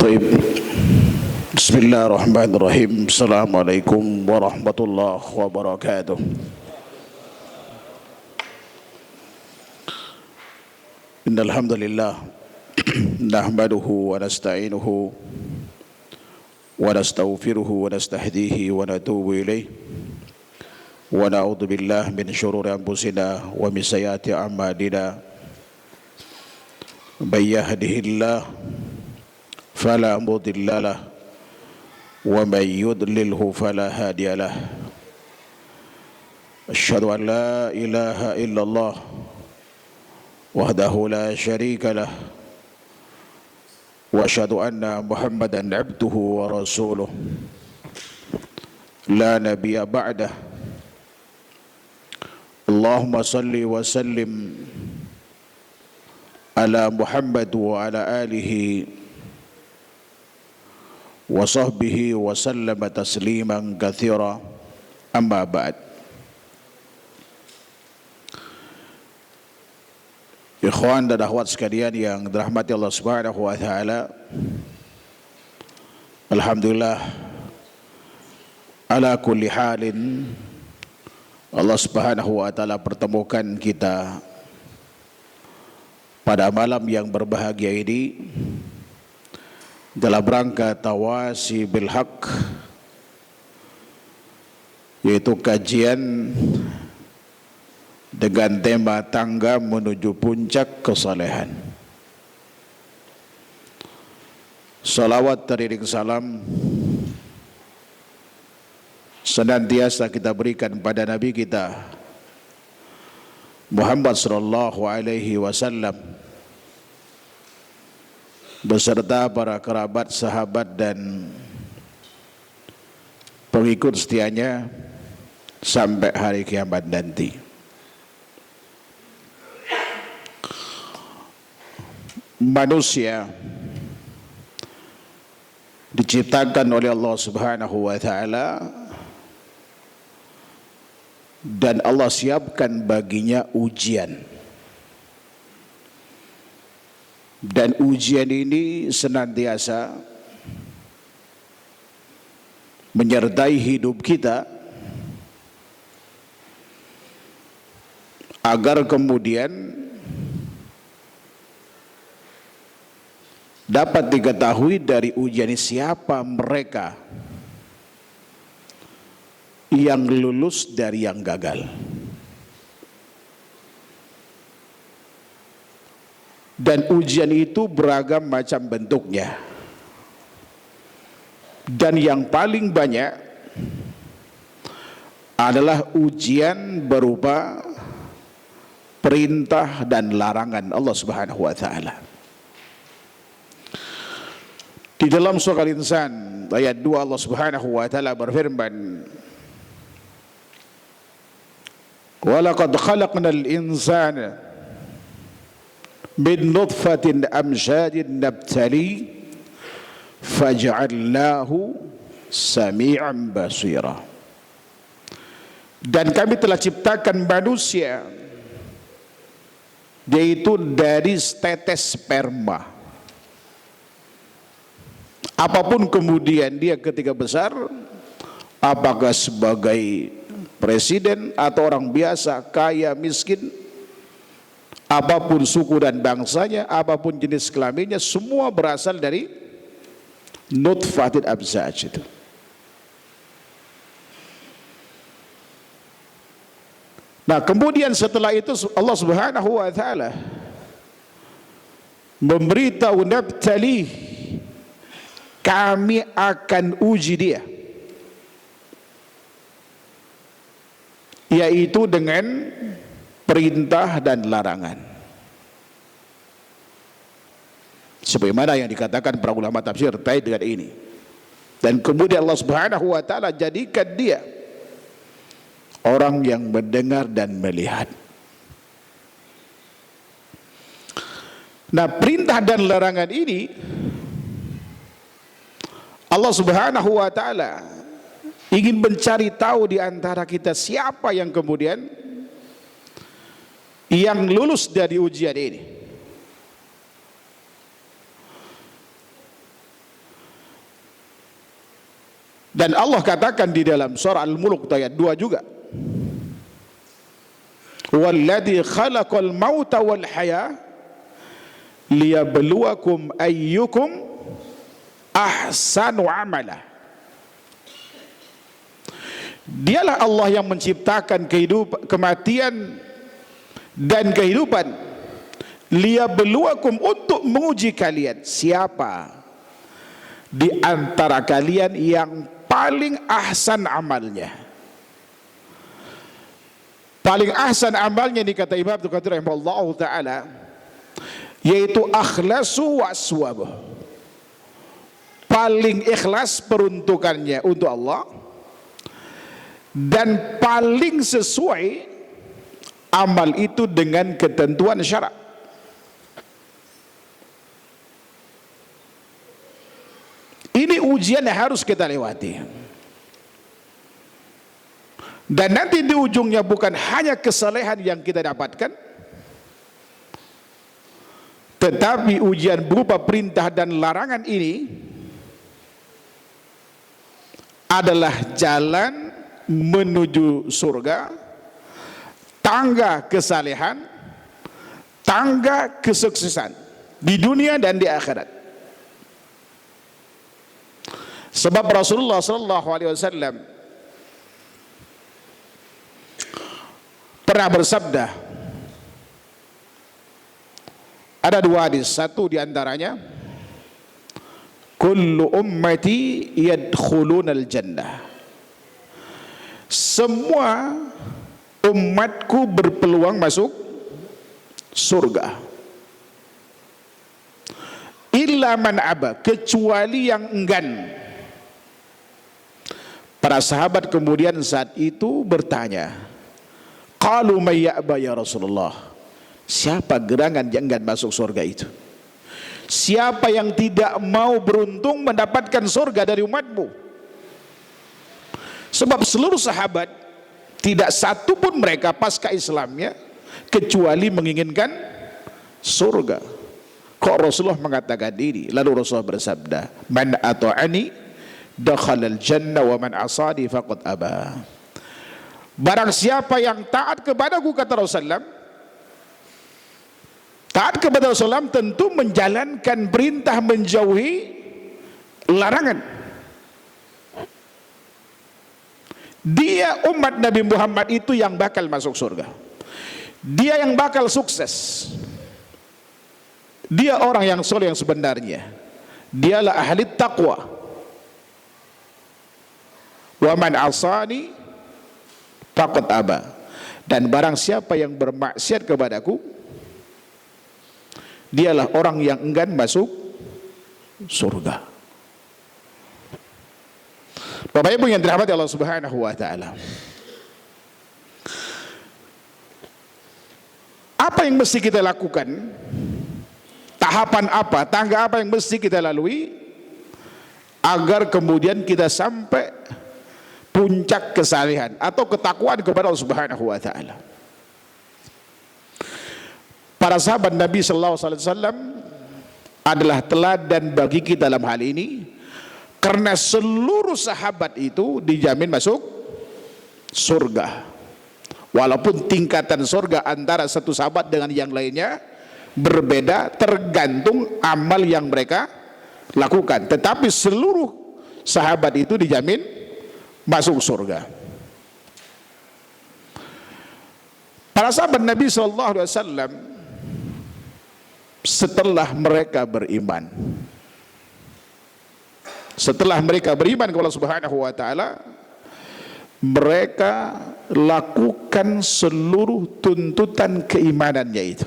طيب بسم الله الرحمن الرحيم السلام عليكم ورحمة الله وبركاته إن الحمد لله نحمده ونستعينه ونستغفره ونستهديه ونتوب إليه ونعوذ بالله من شرور أنفسنا ومن سيئات أعمالنا من يهده الله فلا مضل له ومن يضلله فلا هادي له أشهد أن لا إله إلا الله وحده لا شريك له وأشهد أن محمدا عبده ورسوله لا نبي بعده اللهم صل وسلم على محمد وعلى آله وصحبه وسلم تسليما كثيرا أما بعد Ikhwan dan akhwat sekalian yang dirahmati Allah Subhanahu wa taala, alhamdulillah ala kulli halin Allah Subhanahu wa taala pertemukan kita pada malam yang berbahagia ini dalam rangka tawasi bil haq, yaitu kajian dengan tema tangga menuju puncak kesalehan. Salawat teriring salam senantiasa kita berikan pada Nabi kita Muhammad sallallahu alaihi wasallam beserta para kerabat, sahabat dan pengikut setianya sampai hari kiamat nanti. Manusia diciptakan oleh Allah Subhanahu wa taala dan Allah siapkan baginya ujian. Dan ujian ini senantiasa menyertai hidup kita agar kemudian dapat diketahui dari ujian ini siapa mereka yang lulus dari yang gagal. Dan ujian itu beragam macam bentuknya. Dan yang paling banyak adalah ujian berupa perintah dan larangan Allah Subhanahu wa taala. Di dalam surah Al-Insan ayat 2 Allah Subhanahu wa taala berfirman, "Wa laqad khalaqnal insana min nutfatin amshajin nabtali faj'alnahu sami'an basira." Dan kami telah ciptakan manusia yaitu dari tetes sperma. Apapun kemudian dia ketika besar, apakah sebagai presiden atau orang biasa, kaya, miskin, apapun suku dan bangsanya, apapun jenis kelaminnya, semua berasal dari nutfatin amsaj itu. Nah, kemudian setelah itu Allah Subhanahu wa taala memberitahu nabtali, kami akan uji dia, yaitu dengan perintah dan larangan. Sebagaimana yang dikatakan para ulama tafsir terkait dengan ini. Dan kemudian Allah Subhanahu wa taala jadikan dia orang yang mendengar dan melihat. Nah, perintah dan larangan ini Allah Subhanahu wa taala ingin mencari tahu di antara kita siapa yang kemudian yang lulus dari ujian ini. Dan Allah katakan di dalam surah Al-Mulk ayat 2 juga, walladzi khalaqal mauta wal haya liyabluwakum ayyukum ahsanu amala. Dialah Allah yang menciptakan kematian dan kehidupan, liyabluwakum, untuk menguji kalian siapa di antara kalian yang paling ahsan amalnya. Paling ahsan amalnya, ini kata Imam Ibnu Katsir rahimahullah taala, yaitu akhlasu wa aswabuh, paling ikhlas peruntukannya untuk Allah dan paling sesuai amal itu dengan ketentuan syarak. Ini ujian yang harus kita lewati. Dan nanti di ujungnya bukan hanya kesalehan yang kita dapatkan, tetapi ujian berupa perintah dan larangan ini adalah jalan menuju surga, tangga kesalehan, tangga kesuksesan di dunia dan di akhirat. Sebab Rasulullah SAW pernah bersabda, ada dua hadis, satu diantaranya, kullu ummati yadkhulunal jannah, semua umatku berpeluang masuk surga, illa man aba, kecuali yang enggan. Para sahabat kemudian saat itu bertanya, qalu may ya'ba ya Rasulullah, siapa gerangan yang enggan masuk surga itu? Siapa yang tidak mau beruntung mendapatkan surga dari umatmu? Sebab seluruh sahabat tidak satu pun mereka pasca Islamnya kecuali menginginkan surga. Kok Rasulullah mengatakan ini? Lalu Rasulullah bersabda, man ata'ani dakhalal jannah wa man asani faqad aba. Barang siapa yang taat kepadaku, kata Rasulullah, taat kepada Rasulullah tentu menjalankan perintah, menjauhi larangan. Dia umat Nabi Muhammad itu yang bakal masuk surga. Dia yang bakal sukses. Dia orang yang soleh yang sebenarnya. Dialah ahli taqwa. Wa man asani faqad aba. Dan barang siapa yang bermaksiat kepadaku, dialah orang yang enggan masuk surga. Bapak Ibu yang dirahmati Allah Subhanahu wa taala, apa yang mesti kita lakukan? Tahapan apa, tangga apa yang mesti kita lalui agar kemudian kita sampai puncak kesalehan atau ketakwaan kepada Allah Subhanahu wa taala? Para sahabat Nabi sallallahu alaihi wasallam adalah teladan bagi kita dalam hal ini, karena seluruh sahabat itu dijamin masuk surga. Walaupun tingkatan surga antara satu sahabat dengan yang lainnya berbeda tergantung amal yang mereka lakukan, tetapi seluruh sahabat itu dijamin masuk surga. Para sahabat Nabi SAW setelah mereka beriman, setelah mereka beriman kepada Allah Subhanahu wa taala, mereka lakukan seluruh tuntutan keimanannya itu.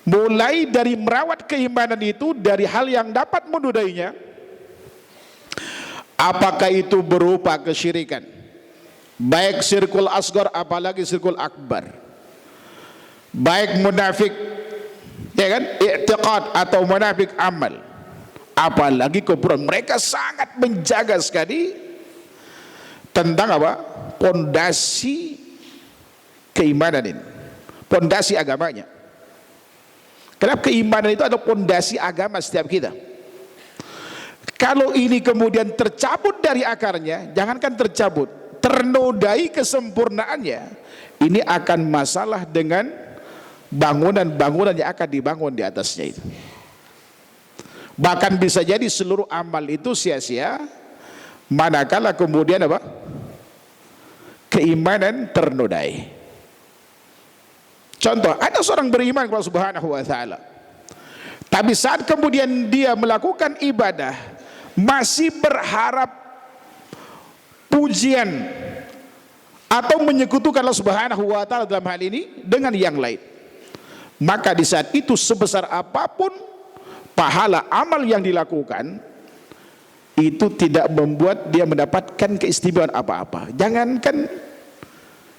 Mulai dari merawat keimanan itu dari hal yang dapat menodainya, apakah itu berupa kesyirikan, baik syirkul asghar apalagi syirkul akbar, baik munafik, ya kan, i'tiqad atau munafik amal, apalagi kufuran. Mereka sangat menjaga sekali tentang apa? Pondasi keimanan ini, pondasi agamanya. Karena keimanan itu adalah pondasi agama setiap kita. Kalau ini kemudian tercabut dari akarnya, jangankan tercabut, ternodai kesempurnaannya, ini akan masalah dengan bangunan-bangunan yang akan dibangun di atasnya itu. Bahkan bisa jadi seluruh amal itu sia-sia manakala kemudian apa? Keimanan ternodai. Contoh, ada seorang beriman kepada Allah Subhanahu wa taala, tapi saat kemudian dia melakukan ibadah masih berharap pujian atau menyekutukan Allah Subhanahu wa taala dalam hal ini dengan yang lain, maka di saat itu sebesar apapun pahala amal yang dilakukan itu tidak membuat dia mendapatkan keistimewaan apa-apa. Jangankan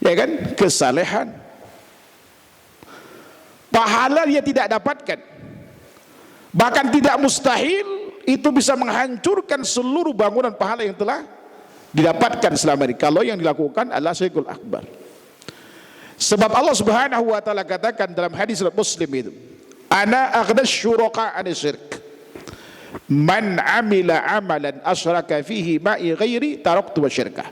ya kan kesalehan, pahala dia tidak dapatkan. Bahkan tidak mustahil itu bisa menghancurkan seluruh bangunan pahala yang telah didapatkan selama ini kalau yang dilakukan adalah syirkul akbar. Sebab Allah Subhanahu wa taala katakan dalam hadis Muslim itu, ana aghnas syuraka an syirk, man amila amalan asyraka fihi ma'i ghairi taraktu wa syirkah.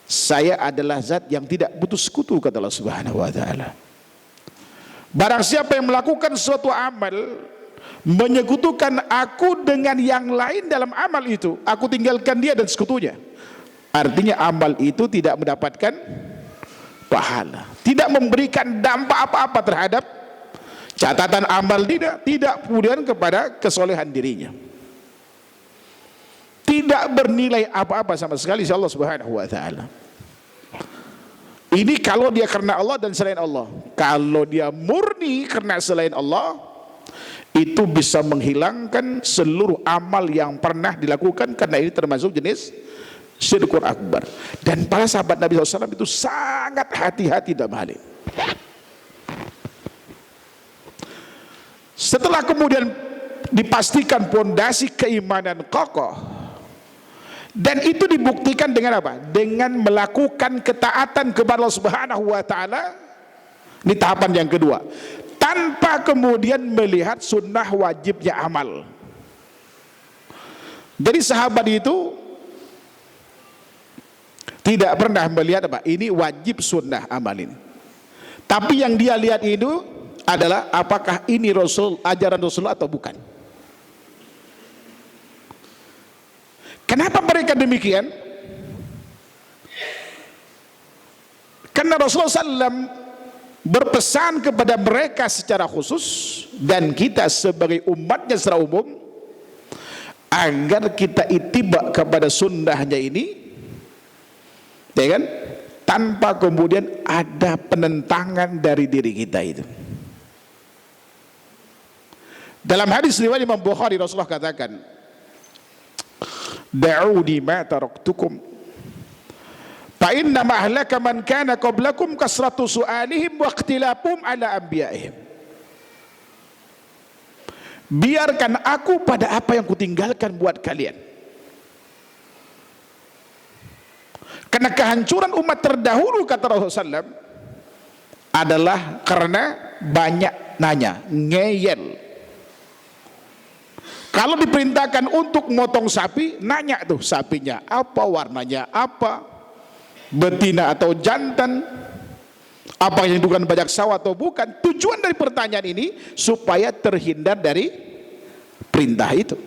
Saya adalah zat yang tidak butuh sekutu, kata Allah Subhanahu wa taala. Barang siapa yang melakukan suatu amal menyekutukan aku dengan yang lain dalam amal itu, aku tinggalkan dia dan sekutunya, artinya amal itu tidak mendapatkan pahala, tidak memberikan dampak apa-apa terhadap catatan amal, tidak kemudian kepada kesolehan dirinya, tidak bernilai apa-apa sama sekali insya Allah Subhanahu wa taala. Ini kalau dia karena Allah dan selain Allah. Kalau dia murni karena selain Allah, itu bisa menghilangkan seluruh amal yang pernah dilakukan, karena ini termasuk jenis syirkul akbar. Dan para sahabat Nabi SAW itu sangat hati-hati dalam hal ini. Setelah kemudian dipastikan pondasi keimanan kokoh, dan itu dibuktikan dengan apa? Dengan melakukan ketaatan kepada Allah Subhanahu wa taala. Ini tahapan yang kedua. Tanpa kemudian melihat sunnah wajibnya amal. Jadi sahabat itu tidak pernah melihat apa? Ini wajib sunnah amal ini. Tapi yang dia lihat itu adalah apakah ini ajaran Rasulullah atau bukan. Kenapa mereka demikian? Karena Rasulullah SAW berpesan kepada mereka secara khusus dan kita sebagai umatnya secara umum, agar kita ittiba kepada sunnahnya ini, ya kan, tanpa kemudian ada penentangan dari diri kita itu. Dalam hadis riwayat Imam Bukhari, Rasulullah katakan, da'uni ma taraktukum fa inna ma ahlaka man kana qablakum kasratu su'alihim wa ikhtilafum ala anbiya'ihim. Biarkan aku pada apa yang kutinggalkan buat kalian, karena kehancuran umat terdahulu, kata Rasulullah SAW, adalah karena banyak nanya, ngeyel. Kalau diperintahkan untuk motong sapi, nanya tuh sapinya apa, warnanya apa, betina atau jantan, apa yang bukan bajak sawah atau bukan. Tujuan dari pertanyaan ini supaya terhindar dari perintah itu.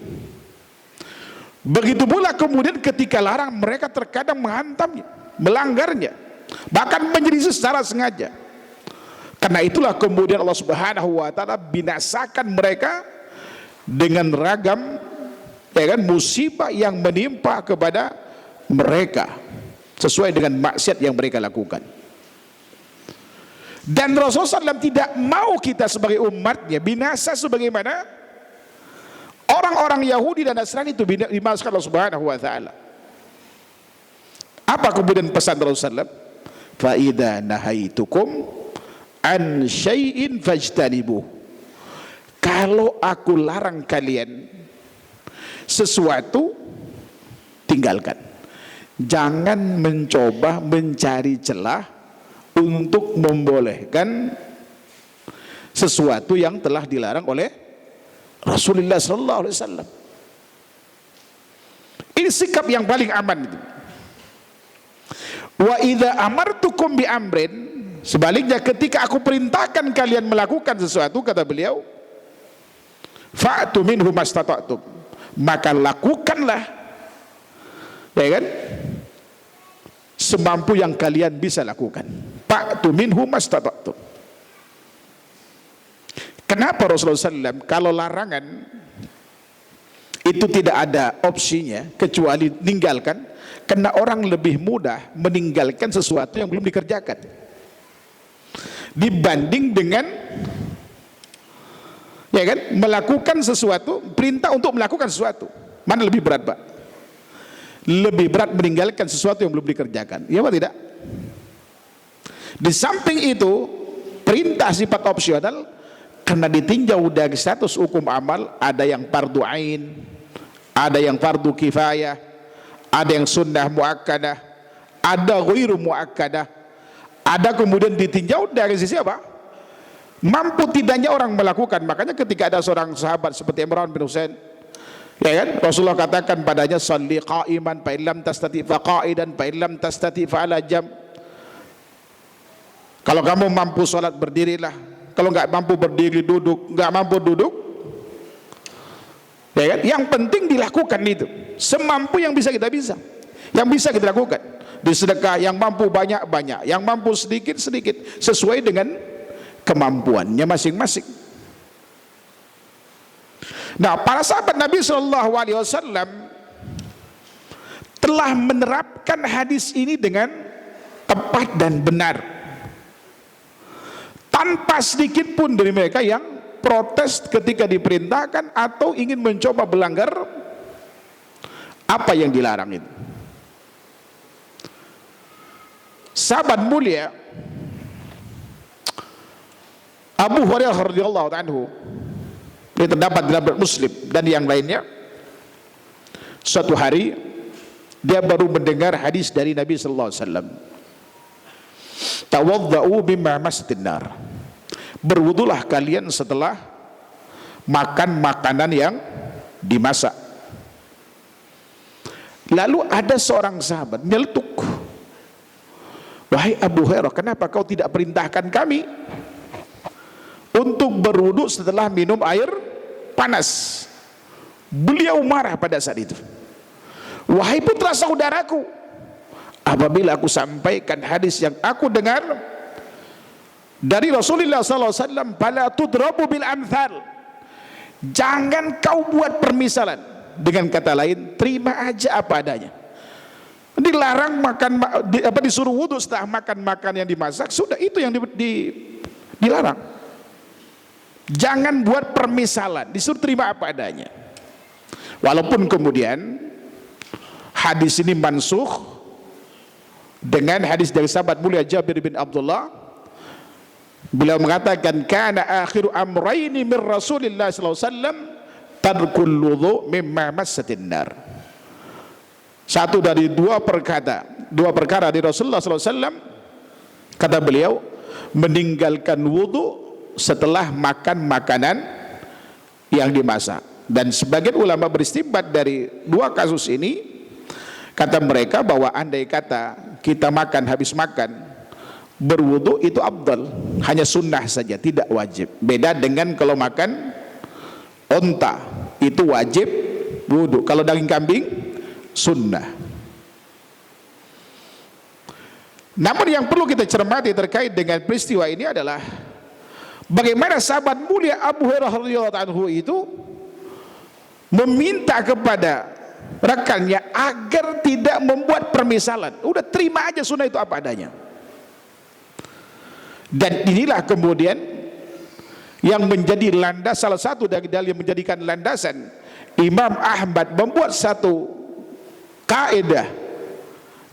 Begitu pula kemudian ketika larang, mereka terkadang menghantamnya, melanggarnya, bahkan menyelisih secara sengaja. Karena itulah kemudian Allah Subhanahu wa taala binasakan mereka dengan ragam, ya kan, musibah yang menimpa kepada mereka sesuai dengan maksiat yang mereka lakukan. Dan Rasulullah SAW tidak mau kita sebagai umatnya binasa sebagaimana orang-orang Yahudi dan Nasrani itu dimasukkan Allah Subhanahu wa taala. Apa kemudian pesan Rasulullah SAW? Fa idza nahaitukum an syai'in fajtanibuh. Kalau aku larang kalian sesuatu, tinggalkan. Jangan mencoba mencari celah untuk membolehkan sesuatu yang telah dilarang oleh Rasulullah sallallahu alaihi wasallam. Ini sikap yang paling aman itu. Wa idza amartukum bi amrin, sebaliknya ketika aku perintahkan kalian melakukan sesuatu, kata beliau, fa'tu minhu mastata'tum, maka lakukanlah, ya kan, semampu yang kalian bisa lakukan. Fa'tu minhu mastata'tum. Kenapa Rasulullah SAW kalau larangan itu tidak ada opsinya kecuali meninggalkan? Karena orang lebih mudah meninggalkan sesuatu yang belum dikerjakan dibanding dengan, ya kan, melakukan sesuatu, perintah untuk melakukan sesuatu. Mana lebih berat, Pak? Lebih berat meninggalkan sesuatu yang belum dikerjakan, ya apa tidak? Di samping itu, perintah sifat opsional karena ditinjau dari status hukum amal, ada yang fardu ain, ada yang fardu kifayah, ada yang sunnah muakkadah, ada ghairu muakkadah, ada kemudian ditinjau dari sisi apa? Mampu tidaknya orang melakukan. Makanya ketika ada seorang sahabat seperti Imran bin Husain, ya kan, Rasulullah katakan padanya, shalli qa'iman fa illam tastati fa qa'idan fa illam tastati fa ala jam. Kalau kamu mampu salat berdirilah, kalau nggak mampu berdiri duduk, nggak mampu duduk, ya kan? Yang penting dilakukan itu semampu yang bisa kita lakukan. Di sedekah yang mampu banyak, yang mampu sedikit sesuai dengan kemampuannya masing-masing. Nah, para sahabat Nabi Shallallahu Alaihi Wasallam telah menerapkan hadis ini dengan tepat dan benar, tanpa sedikit pun dari mereka yang protes ketika diperintahkan atau ingin mencoba melanggar apa yang dilarang itu. Sahabat mulia Abu Hurairah radhiyallahu anhu, ini terdapat dalam Muslim dan yang lainnya, suatu hari dia baru mendengar hadis dari Nabi sallallahu alaihi wasallam, tawaddau bima masjidin nar, berwudulah kalian setelah makan makanan yang dimasak. Lalu ada seorang sahabat nyeletuk, wahai Abu Hurairah, kenapa kau tidak perintahkan kami untuk berwudu setelah minum air panas? Beliau marah pada saat itu. Wahai putra saudaraku, apabila aku sampaikan hadis yang aku dengar dari Rasulullah SAW, fala tudrabu bil amthal, jangan kau buat permisalan. Dengan kata lain, terima aja apa adanya. Dilarang makan, disuruh wudhu setelah makan yang dimasak, sudah itu yang dilarang. Jangan buat permisalan, disuruh terima apa adanya. Walaupun kemudian hadis ini mansukh dengan hadis dari sahabat mulia Jabir bin Abdullah. Beliau mengatakan, kana akhiru amrayni min Rasulillah sallallahu alaihi wasallam tarkul wudhu mimma massatin nar. Satu dari dua perkara di Rasulullah sallallahu alaihi wasallam, kata beliau, meninggalkan wudhu setelah makan makanan yang dimasak. Dan sebagian ulama beristimbat dari dua kasus ini, kata mereka bahwa andai kata kita makan, habis makan berwudu itu afdal, hanya sunnah saja, tidak wajib. Beda dengan kalau makan onta, itu wajib wudu. Kalau daging kambing sunnah. Namun yang perlu kita cermati terkait dengan peristiwa ini adalah bagaimana sahabat mulia Abu Hurairah radhiyallahu anhu itu meminta kepada rekannya agar tidak membuat permisalan. Udah terima aja sunnah itu apa adanya. Dan inilah kemudian yang menjadi landas, salah satu dari dalil yang menjadikan landasan Imam Ahmad membuat satu kaidah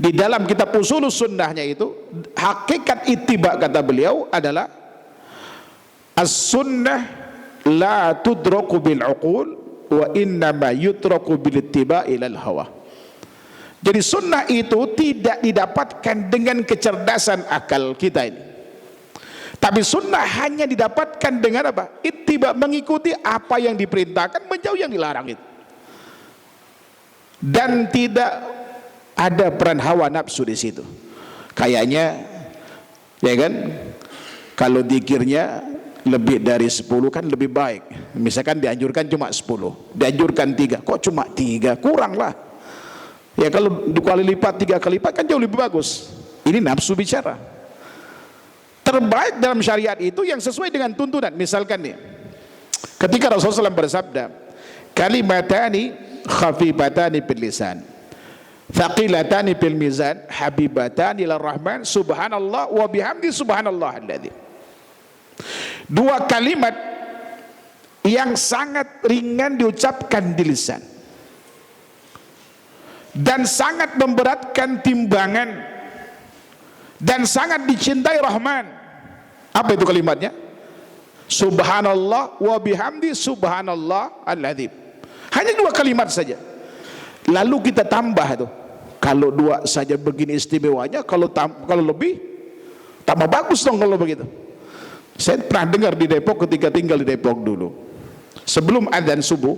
di dalam kitab Ushulus Sunnahnya itu, hakikat ittiba kata beliau adalah as-sunnah la tudraku bil uqul wa innama yutraku bil ittiba ilal hawa. Jadi sunnah itu tidak didapatkan dengan kecerdasan akal kita ini, Tapi sunnah hanya didapatkan dengan apa? Ittiba, mengikuti apa yang diperintahkan, menjauh yang dilarang itu. Dan tidak ada peran hawa nafsu di situ. Kayaknya, ya kan, kalau zikirnya lebih dari 10 kan lebih baik. Misalkan dianjurkan cuma 10, dianjurkan 3, kok cuma 3? Kurang lah. Ya kalau 2 kali lipat, 3 kali lipat kan jauh lebih bagus. Ini nafsu bicara. Terbaik dalam syariat itu yang sesuai dengan tuntunan. Misalkan nih, ketika Rasulullah SAW bersabda, kalimatani khafifatani fil lisan, thaqilatani fil mizan, habibatani lir rahman, subhanallah wa bihamdi subhanallah alladzi. 2 kalimat yang sangat ringan diucapkan di lisan dan sangat memberatkan timbangan dan sangat dicintai Rahman. Apa itu kalimatnya? Subhanallah wa bihamdi subhanallah al-azim. Hanya 2 kalimat saja. Lalu kita tambah tuh. Kalau 2 saja begini istimewanya, kalau lebih tambah bagus dong kalau begitu. Saya pernah dengar di Depok ketika tinggal di Depok dulu. Sebelum adzan subuh,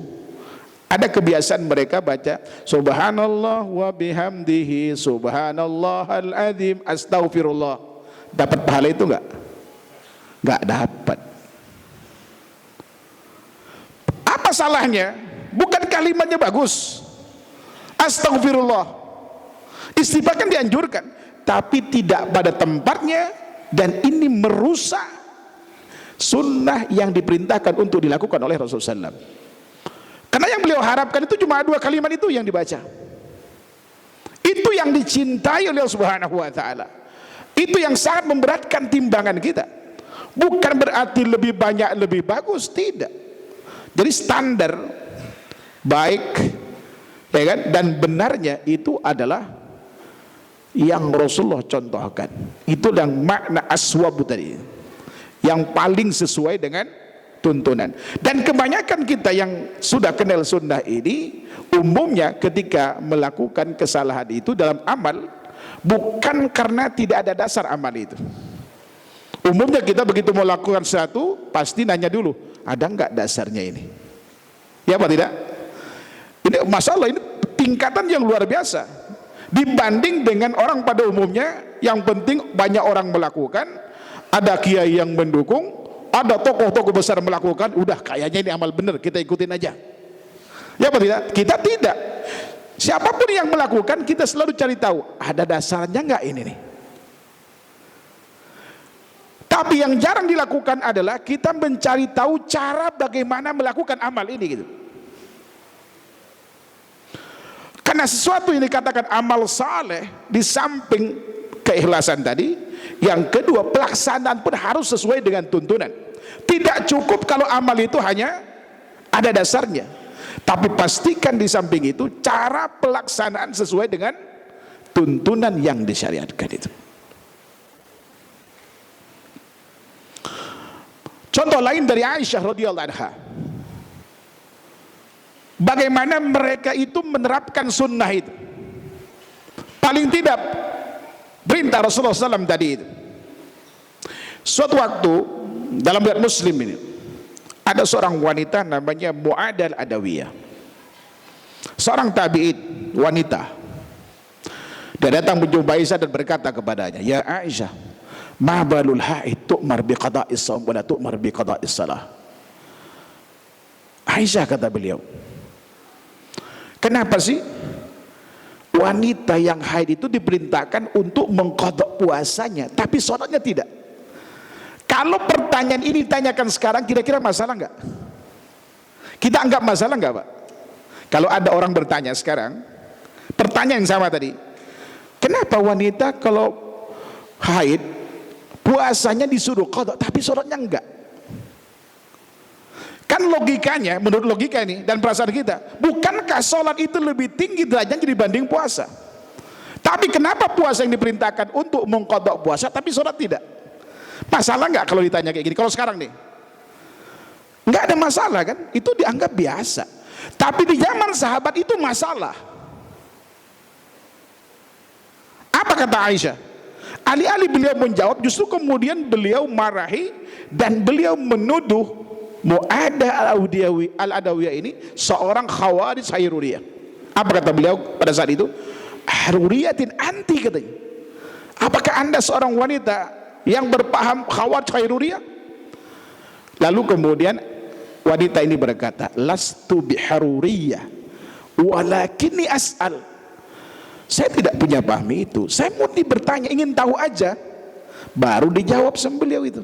ada kebiasaan mereka baca subhanallah wa bihamdihi subhanallahal azim astaghfirullah. Dapat pahala itu enggak? Enggak dapat. Apa salahnya? Bukan kalimatnya bagus, astaghfirullah, istighfar kan dianjurkan, tapi tidak pada tempatnya, dan ini merusak sunnah yang diperintahkan untuk dilakukan oleh Rasulullah SAW. Karena yang beliau harapkan itu cuma 2 kalimat itu yang dibaca. Itu yang dicintai oleh Allah Subhanahu wa taala. Itu yang sangat memberatkan timbangan kita. Bukan berarti lebih banyak lebih bagus, tidak. Jadi standar baik, ya kan, dan benarnya itu adalah yang Rasulullah contohkan. Itu yang makna aswabu tadi, yang paling sesuai dengan tuntunan. Dan kebanyakan kita yang sudah kenal sunnah ini, umumnya ketika melakukan kesalahan itu dalam amal, bukan karena tidak ada dasar amal itu. Umumnya kita begitu mau lakukan sesuatu, pasti nanya dulu, ada enggak dasarnya ini? Ya apa tidak? Ini masalah, ini tingkatan yang luar biasa dibanding dengan orang pada umumnya. Yang penting banyak orang melakukan, ada kiai yang mendukung, ada tokoh-tokoh besar melakukan, udah kayaknya ini amal benar, kita ikutin aja. Ya apa tidak? Kita tidak. Siapapun yang melakukan, kita selalu cari tahu, ada dasarnya enggak ini nih? Tapi yang jarang dilakukan adalah kita mencari tahu cara bagaimana melakukan amal ini gitu. Karena sesuatu yang dikatakan amal saleh, di samping keikhlasan tadi, yang kedua pelaksanaan pun harus sesuai dengan tuntunan. Tidak cukup kalau amal itu hanya ada dasarnya, tapi pastikan di samping itu cara pelaksanaan sesuai dengan tuntunan yang disyariatkan itu. Contoh lain dari Aisyah radhiyallahu anha, bagaimana mereka itu menerapkan sunnah itu. Paling tidak perintah Rasulullah SAW tadi itu. Suatu waktu dalam riwayat Muslim ini, ada seorang wanita namanya Mu'adah al-Adawiyah, seorang tabi'in wanita. Dia datang menjumpai Aisyah dan berkata kepadanya, ya Aisyah, ma balul haid tu'mar bi qada'is shaum wa la tu'mar bi qada'is shalah. Aisyah, kata beliau, kenapa sih wanita yang haid itu diperintahkan untuk mengqadha puasanya tapi sholatnya tidak? Kalau pertanyaan ini ditanyakan sekarang, kira-kira masalah enggak? Kita anggap masalah enggak, Pak? Kalau ada orang bertanya sekarang pertanyaan yang sama tadi, kenapa wanita kalau haid puasanya disuruh qadha tapi sholatnya enggak? Kan logikanya, menurut logika ini dan perasaan kita, bukankah sholat itu lebih tinggi derajatnya dibanding puasa? Tapi kenapa puasa yang diperintahkan untuk mengqadha puasa tapi sholat tidak? Masalah enggak kalau ditanya kayak gini? Kalau sekarang nih enggak ada masalah kan? Itu dianggap biasa. Tapi di zaman sahabat itu masalah. Apa kata Aisyah? Alih-alih beliau menjawab, justru kemudian beliau marahi dan beliau menuduh Mu'adah al-Adawiyah ini seorang khawarij Hairuriyah. Apa kata beliau pada saat itu? Haruriyatin anti, katanya. Apakah anda seorang wanita yang berpaham khawarij Hairuriyah? Lalu kemudian wanita ini berkata, lastu biharuriyah walakinni as'al. Saya tidak punya paham itu, saya murni bertanya, ingin tahu aja. Baru dijawab sama beliau itu.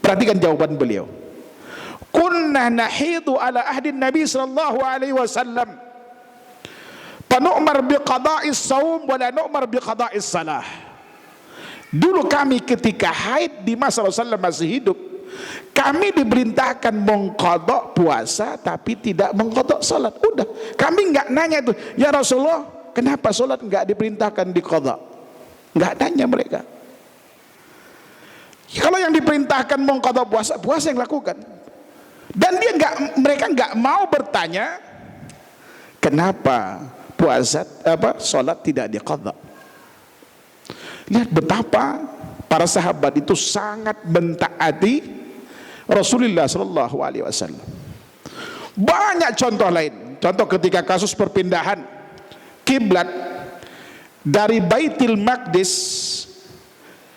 Perhatikan jawaban beliau. Kunna nahidu ala ahdin Nabi sallallahu alaihi wasallam fa nu'mar biqada'is shaum wa la nu'mar biqada'is salah. Dulu kami ketika haid di masa Rasulullah masih hidup, kami diperintahkan mengqadha puasa tapi tidak mengqadha salat. Udah, kami enggak nanya itu, ya Rasulullah, kenapa salat enggak diperintahkan diqadha? Enggak tanya mereka. Kalau yang diperintahkan mengqadha puasa, puasa yang lakukan. Dan mereka enggak mau bertanya kenapa puasa salat tidak diqadha. Lihat betapa para sahabat itu sangat mentaati Rasulullah sallallahu alaihi wasallam. Banyak contoh lain. Contoh ketika kasus perpindahan kiblat dari Baitul Maqdis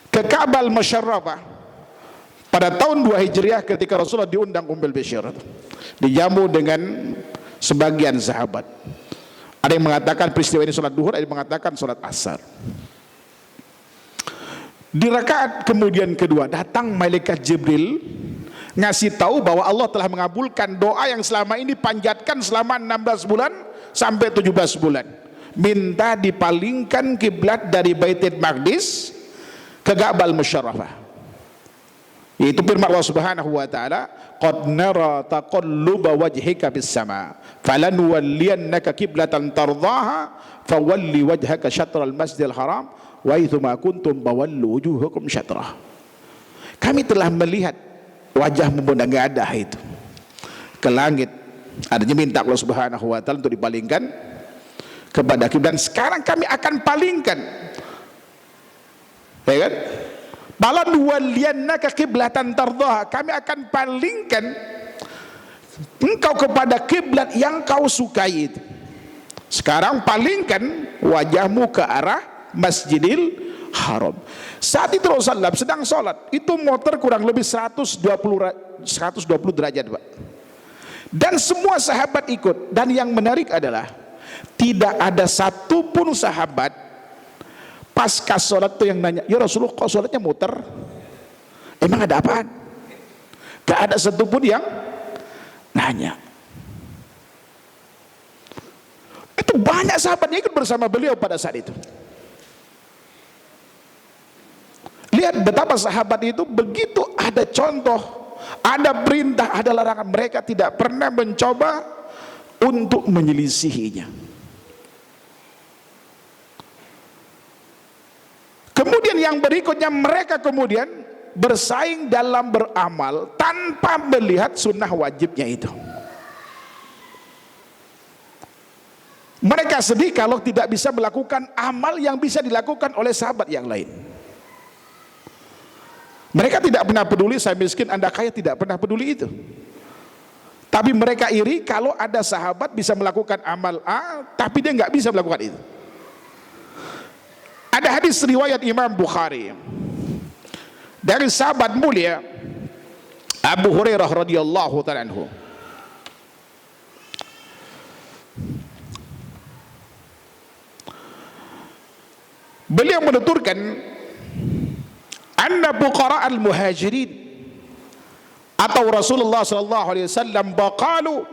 ke Ka'bah Musyarrafah pada tahun 2 Hijriah, ketika Rasulullah diundang Ummul Bashir, dijamu dengan sebagian sahabat. Ada yang mengatakan peristiwa ini salat duhur, ada yang mengatakan salat asar. Di rakaat kemudian kedua datang malaikat Jibril ngasih tahu bahwa Allah telah mengabulkan doa yang selama ini panjatkan selama 16 bulan sampai 17 bulan. Minta dipalingkan kiblat dari Baitul Maqdis ke Ka'bah Musyarrafah. Yaitu firman Allah Subhanahu wa taala, qad nara taqalluba wajhika bis sama falanuwalliyannaka qiblatan tardaha fawalli wajhaka syatral masjidil haram wa itsuma kuntum bawallu wujuhakum syatrah. Kami telah melihat wajahmu menengadah itu ke langit. Adanya minta Allah Subhanahu wa taala untuk dipalingkan kepada kiblat. Sekarang kami akan palingkan, ya kan? Bala nuwalliyannaka qiblatan tardaha, kami akan palingkan engkau kepada kiblat yang kau sukai itu. Sekarang palingkan wajahmu ke arah Masjidil Haram. Saat itu Rasulullah sedang sholat, itu motor kurang lebih 120 derajat, Pak. Dan semua sahabat ikut. Dan yang menarik adalah tidak ada satupun sahabat pasca sholat itu yang nanya, ya Rasulullah kok sholatnya muter? Emang ada apaan? Gak ada satupun yang nanya. Itu banyak sahabat yang ikut bersama beliau pada saat itu. Lihat betapa sahabat itu begitu ada contoh, ada perintah, ada larangan, mereka tidak pernah mencoba untuk menyelisihinya. Kemudian yang berikutnya, mereka kemudian bersaing dalam beramal tanpa melihat sunnah wajibnya itu. Mereka sedih kalau tidak bisa melakukan amal yang bisa dilakukan oleh sahabat yang lain. Mereka tidak pernah peduli saya miskin, Anda kaya, tidak pernah peduli itu. Tapi mereka iri kalau ada sahabat bisa melakukan amal A, tapi dia nggak bisa melakukan itu. Ada hadis riwayat Imam Bukhari dari sahabat mulia Abu Hurairah radhiyallahu ta'ala anhu. Beliau menuturkan, anna fuqara al-muhajirin atau Rasulullah sallallahu alaihi wasallam baqalu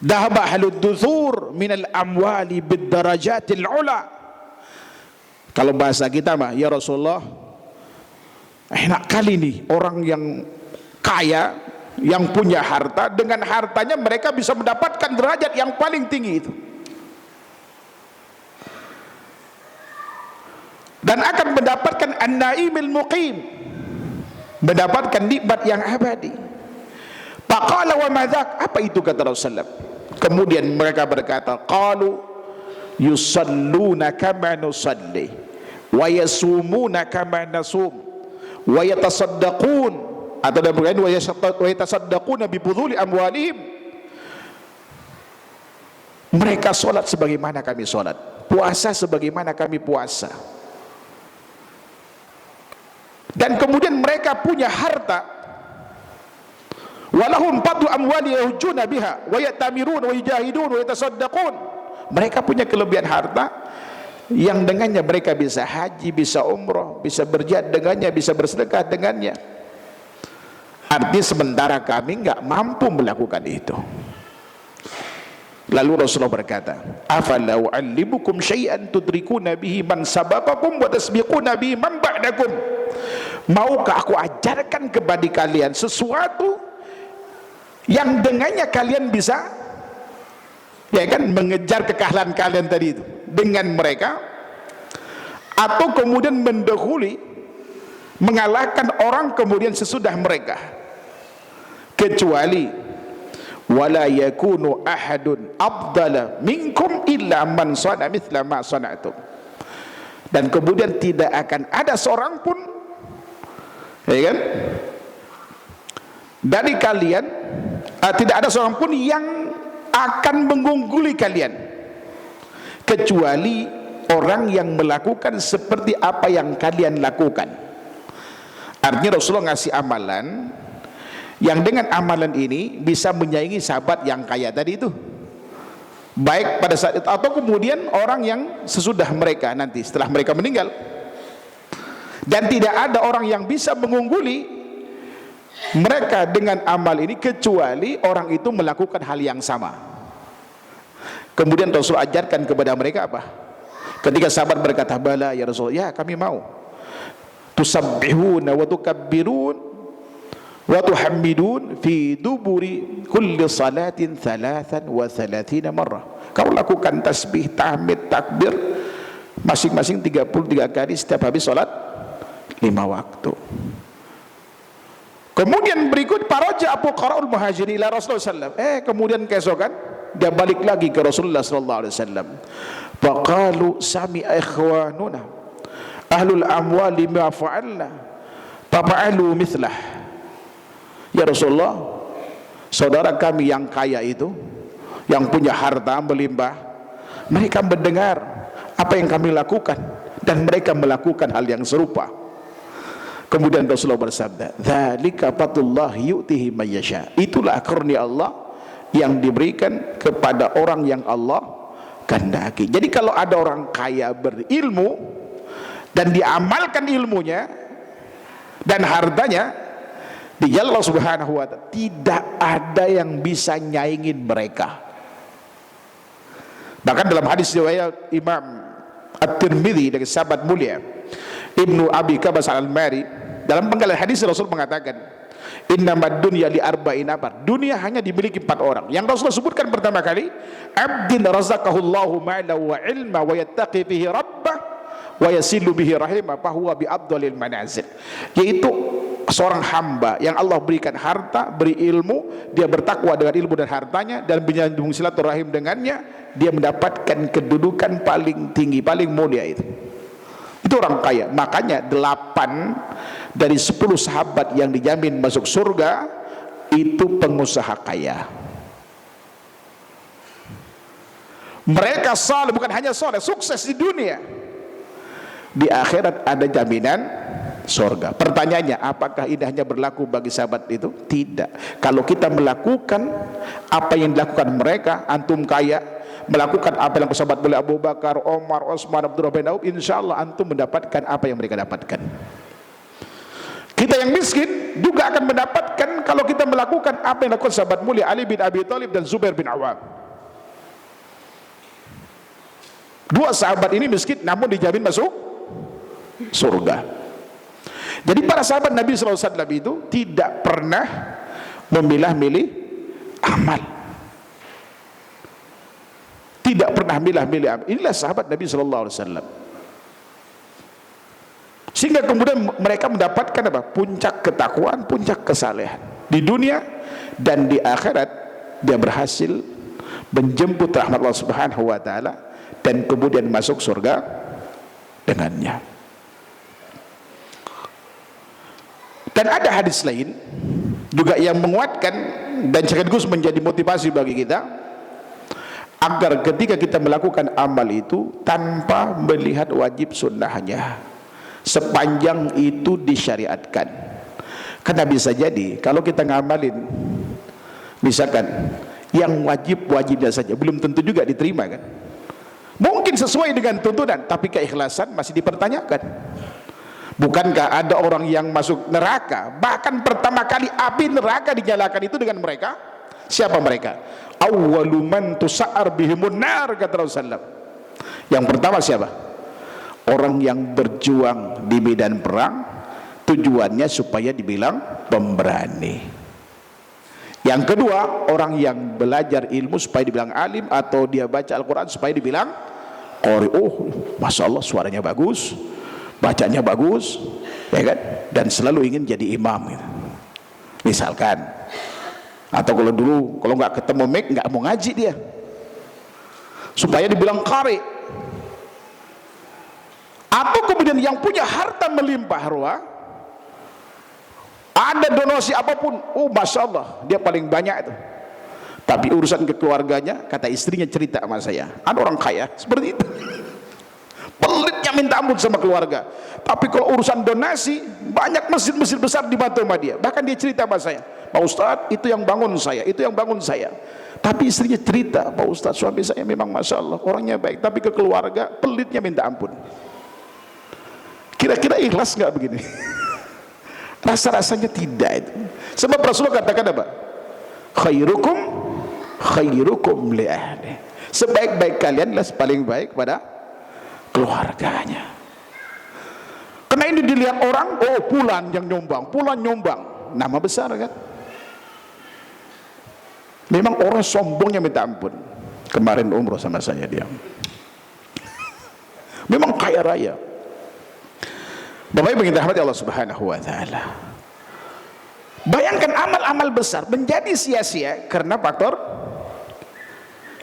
dhahaba ahlud duthur min al-amwali bid darajatil ula. Kalau bahasa kita mah, ya Rasulullah, enak kali nih orang yang kaya, yang punya harta, dengan hartanya mereka bisa mendapatkan derajat yang paling tinggi itu, dan akan mendapatkan an-naimil muqim, mendapatkan nikmat yang abadi. Faqala wa madzak, apa itu kata Rasulullah? Kemudian mereka berkata, qalu yusalluna kama nusalli wa yasumuna kama nasum wa yatasaddaqun, atau dalam riwayat wa yatasaddaquna bi budhuli amwalihim. Mereka sholat sebagaimana kami sholat, puasa sebagaimana kami puasa, dan kemudian mereka punya harta. Walahum fadlu amwali yahujuna biha wa yatamirun wa yujahidun wa yatasaddaqun. Mereka punya kelebihan harta yang dengannya mereka bisa haji, bisa umroh, bisa berjihad dengannya, bisa bersedekah dengannya. Artinya sementara kami enggak mampu melakukan itu. Lalu Rasulullah berkata, afala u'allimukum syai'an tudrikuna bihi man sabaqakum wa tasbiquna bihi man ba'dakum. Maukah aku ajarkan kepada kalian sesuatu yang dengannya kalian bisa, ya kan, mengejar kekalahan kalian tadi itu dengan mereka, atau kemudian mendahului, mengalahkan orang kemudian sesudah mereka, kecuali wala yakunu ahadun afdala minkum illa man sana mithla ma sana'tum. Dan kemudian tidak akan ada seorang pun, ya kan, dari kalian, tidak ada seorang pun yang akan mengungguli kalian kecuali orang yang melakukan seperti apa yang kalian lakukan. Artinya Rasulullah ngasih amalan yang dengan amalan ini bisa menyaingi sahabat yang kaya tadi itu, baik pada saat itu atau kemudian orang yang sesudah mereka nanti setelah mereka meninggal. Dan tidak ada orang yang bisa mengungguli mereka dengan amal ini kecuali orang itu melakukan hal yang sama. Kemudian Rasul ajarkan kepada mereka apa? Ketika sahabat berkata, bala ya Rasul, ya kami mau. Tusabbihuna wa tukabbirun wa tuhammidun fi duburi kulli salatin 33 marrah. Kau lakukan tasbih, tahmid, takbir masing-masing 33 kali setiap habis salat 5 waktu. Kemudian berikut paraja Abu Qara'ul Muhajirin ila Rasulullah sallallahu alaihi wasallam. Kemudian keesokan dia balik lagi ke Rasulullah sallallahu alaihi wasallam. Faqalu sami'a ikhwanuna ahlul amwali ma fa'alna fa'alu mithlah. Ya Rasulullah, saudara kami yang kaya itu, yang punya harta melimpah, mereka mendengar apa yang kami lakukan dan mereka melakukan hal yang serupa. Kemudian Rasulullah bersabda, dzalika fadlullah yu'tihi may yasha. Itulah karunia Allah yang diberikan kepada orang yang Allah kehendaki. Jadi kalau ada orang kaya berilmu dan diamalkan ilmunya dan hartanya di jalan Allah Subhanahu wa ta'ala, tidak ada yang bisa nyaingin mereka. Bahkan dalam hadis riwayat Imam At-Tirmidzi dari sahabat mulia Ibnu Abi Kabas Al-Mari, dalam penggalan hadis Rasul mengatakan, innamad dunya li arba'in nafar. Dunia hanya dimiliki 4 orang. Yang Rasul sebutkan pertama kali, abdin razaqahullahu ma'la wa ilma wa yattaqi fihi rabbah wa yasilu bihi rahimah fa huwa bi afdalil manazil. Yaitu seorang hamba yang Allah berikan harta, beri ilmu, dia bertakwa dengan ilmu dan hartanya dan menyambung silaturahim dengannya, dia mendapatkan kedudukan paling tinggi, paling mulia itu. Itu orang kaya. Makanya 8 dari 10 sahabat yang dijamin masuk surga itu pengusaha kaya. Mereka saleh, bukan hanya saleh, sukses di dunia, di akhirat ada jaminan surga. Pertanyaannya, apakah ini hanya berlaku bagi sahabat itu? Tidak. Kalau kita melakukan apa yang dilakukan mereka, antum kaya, melakukan apa yang sahabat oleh Abu Bakar, Omar, Osman, Abdurrahman bin Auf, insyaallah antum mendapatkan apa yang mereka dapatkan. Kita yang miskin juga akan mendapatkan kalau kita melakukan apa yang dilakukan sahabat mulia Ali bin Abi Thalib dan Zubair bin Awam. 2 sahabat ini miskin namun dijamin masuk surga. Jadi para sahabat Nabi SAW itu tidak pernah memilah-milih amal, tidak pernah milah-milih amal. Inilah sahabat Nabi SAW. Sehingga kemudian mereka mendapatkan apa? Puncak ketakwaan, puncak kesalehan di dunia dan di akhirat. Dia berhasil menjemput rahmat Allah Subhanahu wa ta'ala dan kemudian masuk surga dengannya. Dan ada hadis lain juga yang menguatkan dan sekaligus menjadi motivasi bagi kita agar ketika kita melakukan amal itu tanpa melihat wajib sunnahnya, sepanjang itu disyariatkan. Karena bisa jadi kalau kita ngamalin misalkan yang wajib-wajibnya saja belum tentu juga diterima kan. Mungkin sesuai dengan tuntunan tapi keikhlasan masih dipertanyakan. Bukankah ada orang yang masuk neraka, bahkan pertama kali api neraka dinyalakan itu dengan mereka? Siapa mereka? Awwalu man tusa'ar bihimun nar, kata Rasulullah. Yang pertama siapa? Orang yang berjuang di medan perang, tujuannya supaya dibilang pemberani. Yang kedua, orang yang belajar ilmu supaya dibilang alim, atau dia baca Al-Quran supaya dibilang qari. Oh, Masya Allah suaranya bagus, bacanya bagus, ya kan? Dan selalu ingin jadi imam gitu. Misalkan, atau kalau dulu kalau nggak ketemu mic nggak mau ngaji dia, supaya dibilang qari. Atau kemudian yang punya harta melimpah ruah, ada donasi apapun, oh Masya Allah dia paling banyak itu, tapi urusan kekeluarganya, kata istrinya cerita sama saya, ada orang kaya seperti itu, pelitnya minta ampun sama keluarga, tapi kalau urusan donasi banyak masjid-masjid besar dibantu sama dia. Bahkan dia cerita sama saya, Pak Ustadz itu yang bangun saya, itu yang bangun saya. Tapi istrinya cerita, Pak Ustadz suami saya memang Masya Allah orangnya baik, tapi ke keluarga pelitnya minta ampun. Kira-kira ikhlas nggak begini? Rasa-rasanya tidak itu. Sebab Rasulullah katakan apa? Khairukum khairukum li ahli. Sebaik-baik kalian adalah paling baik pada keluarganya. Karena ini dilihat orang, oh Fulan yang nyumbang, Fulan nyumbang, nama besar kan? Memang orang sombongnya minta ampun. Kemarin umroh sama saya dia, memang kaya raya. Bapak Ibu yang dirahmati Allah Subhanahu wa taala. Bayangkan amal-amal besar menjadi sia-sia karena faktor,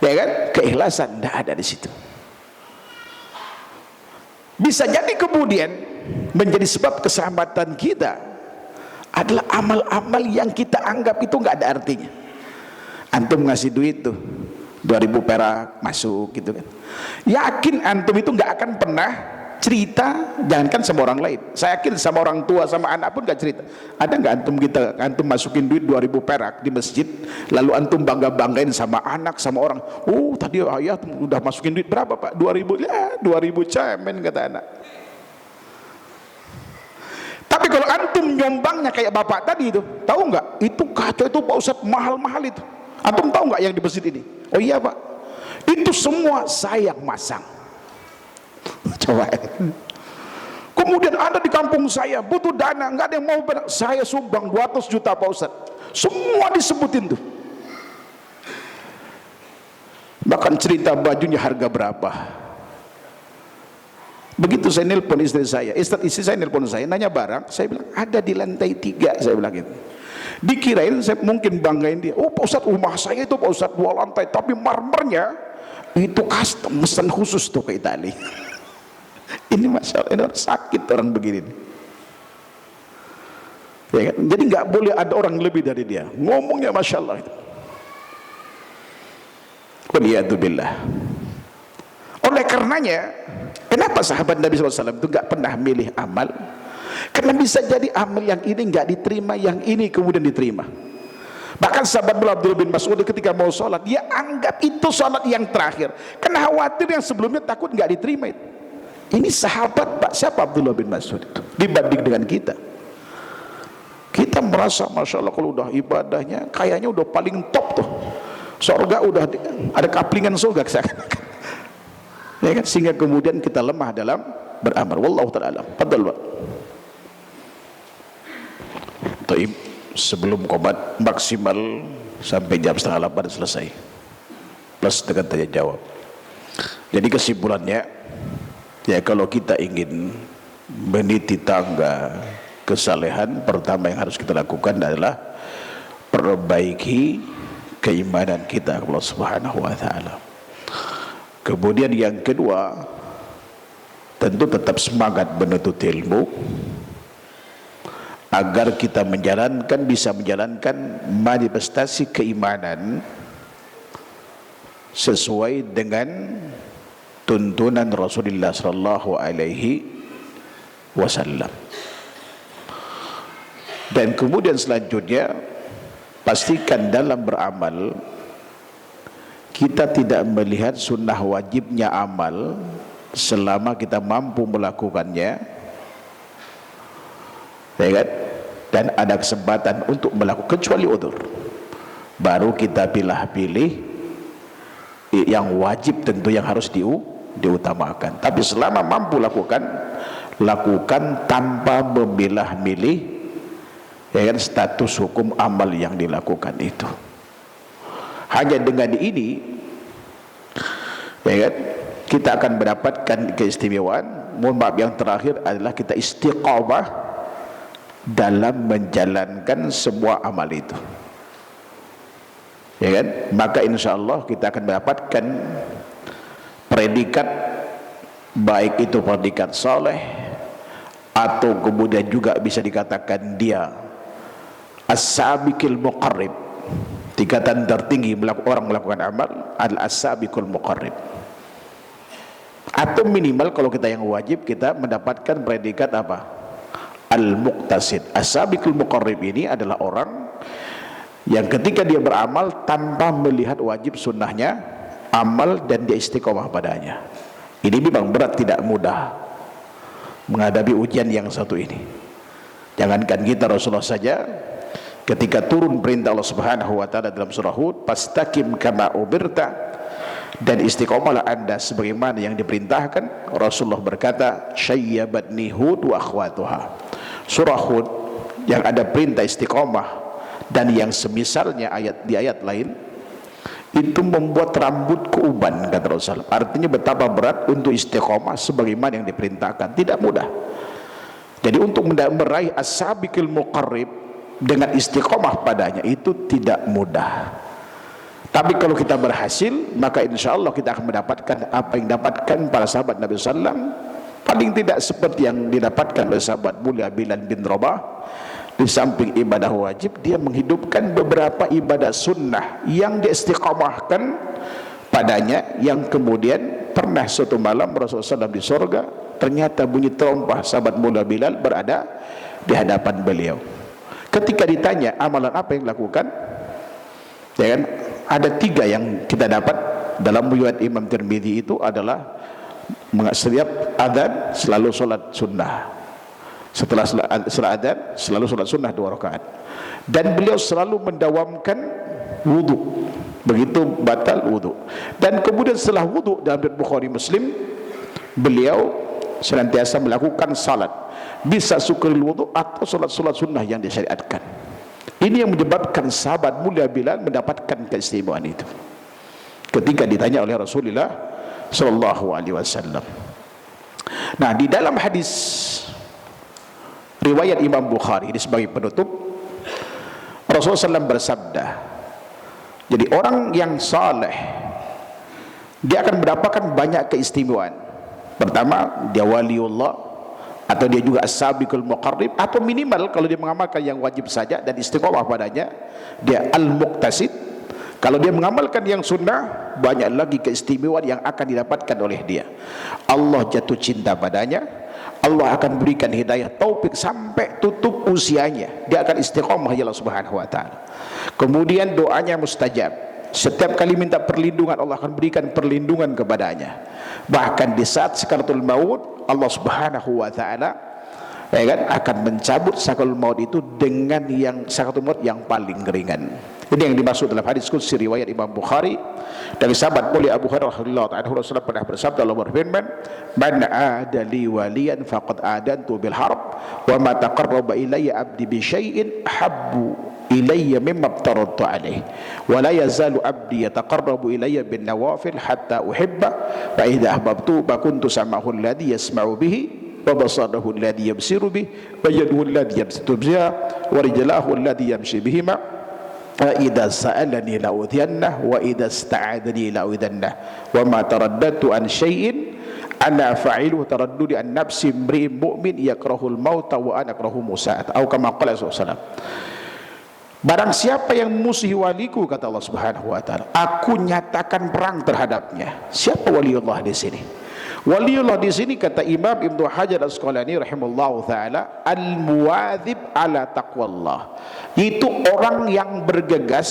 ya kan, keikhlasan tidak ada di situ. Bisa jadi kemudian menjadi sebab keselamatan kita adalah amal-amal yang kita anggap itu nggak ada artinya. Antum ngasih duit tuh 2000 perak masuk gitu kan, yakin antum itu nggak akan pernah cerita, jangankan sama orang lain, saya yakin sama orang tua, sama anak pun gak cerita. Ada nggak antum masukin duit 2000 perak di masjid, lalu antum bangga-banggain sama anak, sama orang, oh tadi ayah udah masukin duit berapa Pak? 2000, ya 2000 cemen, kata anak. Tapi kalau antum nyombangnya kayak bapak tadi itu, tahu nggak? Itu kacau itu Pak Ustadz, mahal-mahal itu. Antum tahu nggak yang di masjid ini? Oh iya Pak, itu semua saya yang masang. Coba. Kemudian ada di kampung saya butuh dana, nggak ada yang mau, saya sumbang 200 juta Pak Ustadz. Semua disebutin tuh. Bahkan cerita bajunya harga berapa. Begitu saya nelpon istri saya, istri saya nelpon saya, nanya barang, saya bilang ada di lantai 3, saya bilang gitu. Dikirain saya mungkin banggain dia, oh Pak Ustadz rumah saya itu Pak Ustadz 2 lantai, tapi marmernya itu custom, mesin khusus tuh ke Italia. Ini Masya Allah, ini orang sakit orang begini, ya kan? Jadi nggak boleh ada orang lebih dari dia, ngomongnya Masya Allah itu. Waliyadzubillah. Oleh karenanya, kenapa sahabat Nabi SAW itu nggak pernah milih amal? Karena bisa jadi amal yang ini nggak diterima, yang ini kemudian diterima. Bahkan sahabat Abdullah bin Mas'ud ketika mau sholat, dia anggap itu sholat yang terakhir, karena khawatir yang sebelumnya takut nggak diterima itu. Ini sahabat Pak, siapa Abdullah bin Mas'ud itu dibanding dengan kita? Kita merasa Masya Allah kalau udah ibadahnya kayaknya udah paling top tuh, surga udah ada kaplingan surga, ya kan? Sehingga kemudian kita lemah dalam beramal. Wallahu ta'ala alam. Fadhal Pak. Taib, sebelum komat maksimal sampai jam 7:30 selesai, plus dengan tanya jawab. Jadi kesimpulannya, ya kalau kita ingin meniti tangga kesalehan, pertama yang harus kita lakukan adalah perbaiki keimanan kita kepada Allah Subhanahu wa taala. Kemudian yang kedua, tentu tetap semangat menuntut ilmu agar kita bisa menjalankan manifestasi keimanan sesuai dengan tuntunan Rasulullah sallallahu alaihi wasallam. Dan kemudian selanjutnya, pastikan dalam beramal kita tidak melihat sunnah wajibnya amal selama kita mampu melakukannya, ya kan? Dan ada kesempatan untuk melakukan, kecuali udzur, baru kita pilih-pilih yang wajib, tentu yang harus diutamakan. Tapi selama mampu lakukan tanpa memilah-milih, ya kan, status hukum amal yang dilakukan itu. Hanya dengan ini, ya kan, kita akan mendapatkan keistimewaan. Mohon maaf, yang terakhir adalah kita istiqamah dalam menjalankan semua amal itu, ya kan? Maka insya Allah kita akan mendapatkan predikat, baik itu predikat saleh atau kemudian juga bisa dikatakan dia as-sabiqul muqarrib. Tingkatan tertinggi orang melakukan amal adalah as-sabiqul muqarrib. Atau minimal kalau kita yang wajib, kita mendapatkan predikat apa? Al-muqtasid. As-sabiqul muqarrib ini adalah orang yang ketika dia beramal tanpa melihat wajib sunnahnya amal dan dia istiqomah padanya. Ini memang berat, tidak mudah menghadapi ujian yang satu ini. Jangankan kita, Rasulullah saja ketika turun perintah Allah Subhanahu wa taala dalam surah Hud, "Fastaqim kama umirta," dan istiqomahlah Anda sebagaimana yang diperintahkan. Rasulullah berkata, "Syayyabatni Hud wa akhwatuha." Surah Hud yang ada perintah istiqomah dan yang semisalnya di ayat lain itu membuat rambutku uban, kata Rasulullah. Artinya betapa berat untuk istiqomah sebagaimana yang diperintahkan, tidak mudah. Jadi untuk meraih as-sabiqul muqarrib dengan istiqomah padanya itu tidak mudah. Tapi kalau kita berhasil, maka insya Allah kita akan mendapatkan apa yang dapatkan para sahabat Nabi SAW. Paling tidak seperti yang didapatkan oleh sahabat mulia Bilal bin Rabah. Di samping ibadah wajib, dia menghidupkan beberapa ibadah sunnah yang diistiqamahkan padanya, yang kemudian pernah suatu malam Rasulullah SAW di sorga, ternyata bunyi terompah sahabat mulia Bilal berada di hadapan beliau. Ketika ditanya amalan apa yang dilakukan, ya kan, ada 3 yang kita dapat dalam riwayat Imam Tirmidzi. Itu adalah setiap adzan selalu sholat sunnah, setelah adzan selalu sholat sunnah 2 rakaat, dan beliau selalu mendawamkan wudu, begitu batal wudu. Dan kemudian setelah wudu, dalam Bukhari Muslim, beliau senantiasa melakukan salat, bisa syukur wudu atau sholat sunnah yang disyariatkan. Ini yang menyebabkan sahabat mulia Bilal mendapatkan keistimewaan itu ketika ditanya oleh Rasulullah sallallahu alaihi wasallam. Nah, di dalam hadis riwayat Imam Bukhari ini sebagai penutup, Rasulullah SAW bersabda, jadi orang yang saleh dia akan mendapatkan banyak keistimewaan. Pertama, dia waliullah, atau dia juga as-sabiqul muqarrib, atau minimal kalau dia mengamalkan yang wajib saja dan istiqomah padanya, dia al-muqtasid. Kalau dia mengamalkan yang sunnah, banyak lagi keistimewaan yang akan didapatkan oleh dia. Allah jatuh cinta padanya, Allah akan berikan hidayah taufik sampai tutup usianya, dia akan istiqomah ya Allah Subhanahu wa taala. Kemudian doanya mustajab, setiap kali minta perlindungan Allah akan berikan perlindungan kepadanya. Bahkan di saat sakaratul maut, Allah Subhanahu wa taala, ya kan, akan mencabut sakaratul maut itu dengan yang sakaratul maut yang paling ringan. Ini yang dimaksud dalam hadis qudsi riwayat Imam Bukhari dari sahabat mulia Abu Hurairah radhiyallahu anhu. Rasulullah pernah bersabda, Allah berfirman, "Man adali waliyan faqad adantu bil harb wa ma taqarraba ilayya abdi bi syai'in habbu ilayya mimma aftaradtu alayhi wa la yazalu abdi yataqarrabu ilayya bin nawafil hatta uhibba fa idza ahbabtu fa kuntu sam'ahu alladhi yasma'u bihi wa basarahu alladhi yabsiru bihi wa yaduhu alladhi yabsutu biha wa rijlahu alladhi yamshi bihima wa idza sa'alani la'udhiyannah wa idza ista'adani la'udhannah wa ma taraddadtu an syai'in ana fa'ilu taraddudi an nafsi imri'in mu'min yakrahul mauta wa ana akrahu musa'at atau kama qala sallallahu. Barang siapa yang musuhi waliku, kata Allah Subhanahu wa taala, aku nyatakan perang terhadapnya. Siapa waliullah di sini? Waliullah di sini kata Imam Ibnu Hajar Al-Asqalani rahimahullahu taala, al-muwadzib ala taqwallah. Itu orang yang bergegas,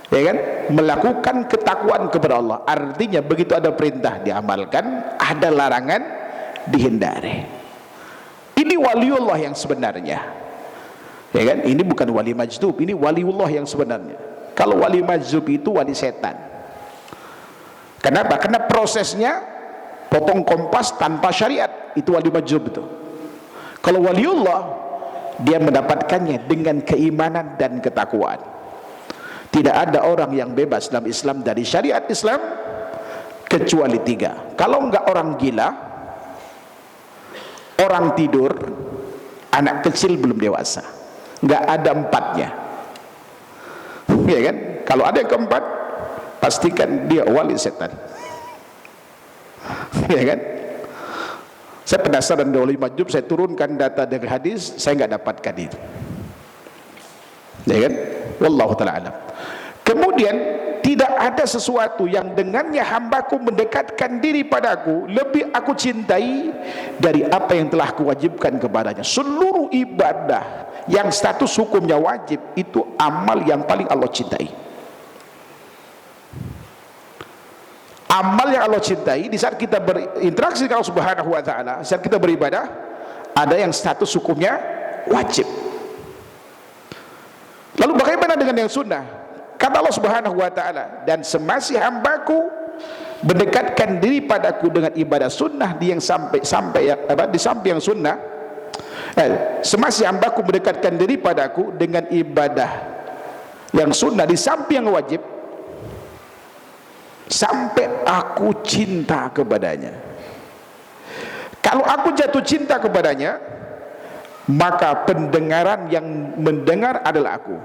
ya kan, melakukan ketakwaan kepada Allah. Artinya begitu ada perintah diamalkan, ada larangan dihindari. Ini waliullah yang sebenarnya. Ya kan? Ini bukan wali majdzub, ini waliullah yang sebenarnya. Kalau wali majdzub itu wali setan. Kenapa? Karena prosesnya potong kompas tanpa syariat, itu wali majdzub itu. Kalau waliullah, dia mendapatkannya dengan keimanan dan ketakwaan. Tidak ada orang yang bebas dalam Islam dari syariat Islam kecuali 3. Kalau enggak orang gila, orang tidur, anak kecil belum dewasa. Enggak ada 4-nya, ya kan? Kalau ada yang keempat, pastikan dia wali setan, ya kan? Saya penasaran dari wali majdzub, saya turunkan data dari hadis, saya nggak dapatkan itu, ya kan? Wallahu ta'ala alam. Kemudian tidak ada sesuatu yang dengannya hambaku mendekatkan diri padaku lebih aku cintai dari apa yang telah kuwajibkan kepadanya. Seluruh ibadah yang status hukumnya wajib itu amal yang paling Allah cintai. Amal yang Allah cintai di saat kita berinteraksi dengan Allah Subhanahu wa taala, saat kita beribadah, ada yang status hukumnya wajib. Lalu bagaimana dengan yang sunnah? Kata Allah Subhanahu wa taala, dan semasih hambaku mendekatkan diri padaku dengan ibadah sunnah di yang sampai di samping yang sunnah, semasih hambaku mendekatkan diri padaku dengan ibadah yang sunnah di samping yang wajib, sampai aku cinta kepadanya. Kalau aku jatuh cinta kepadanya, maka pendengaran yang mendengar adalah aku,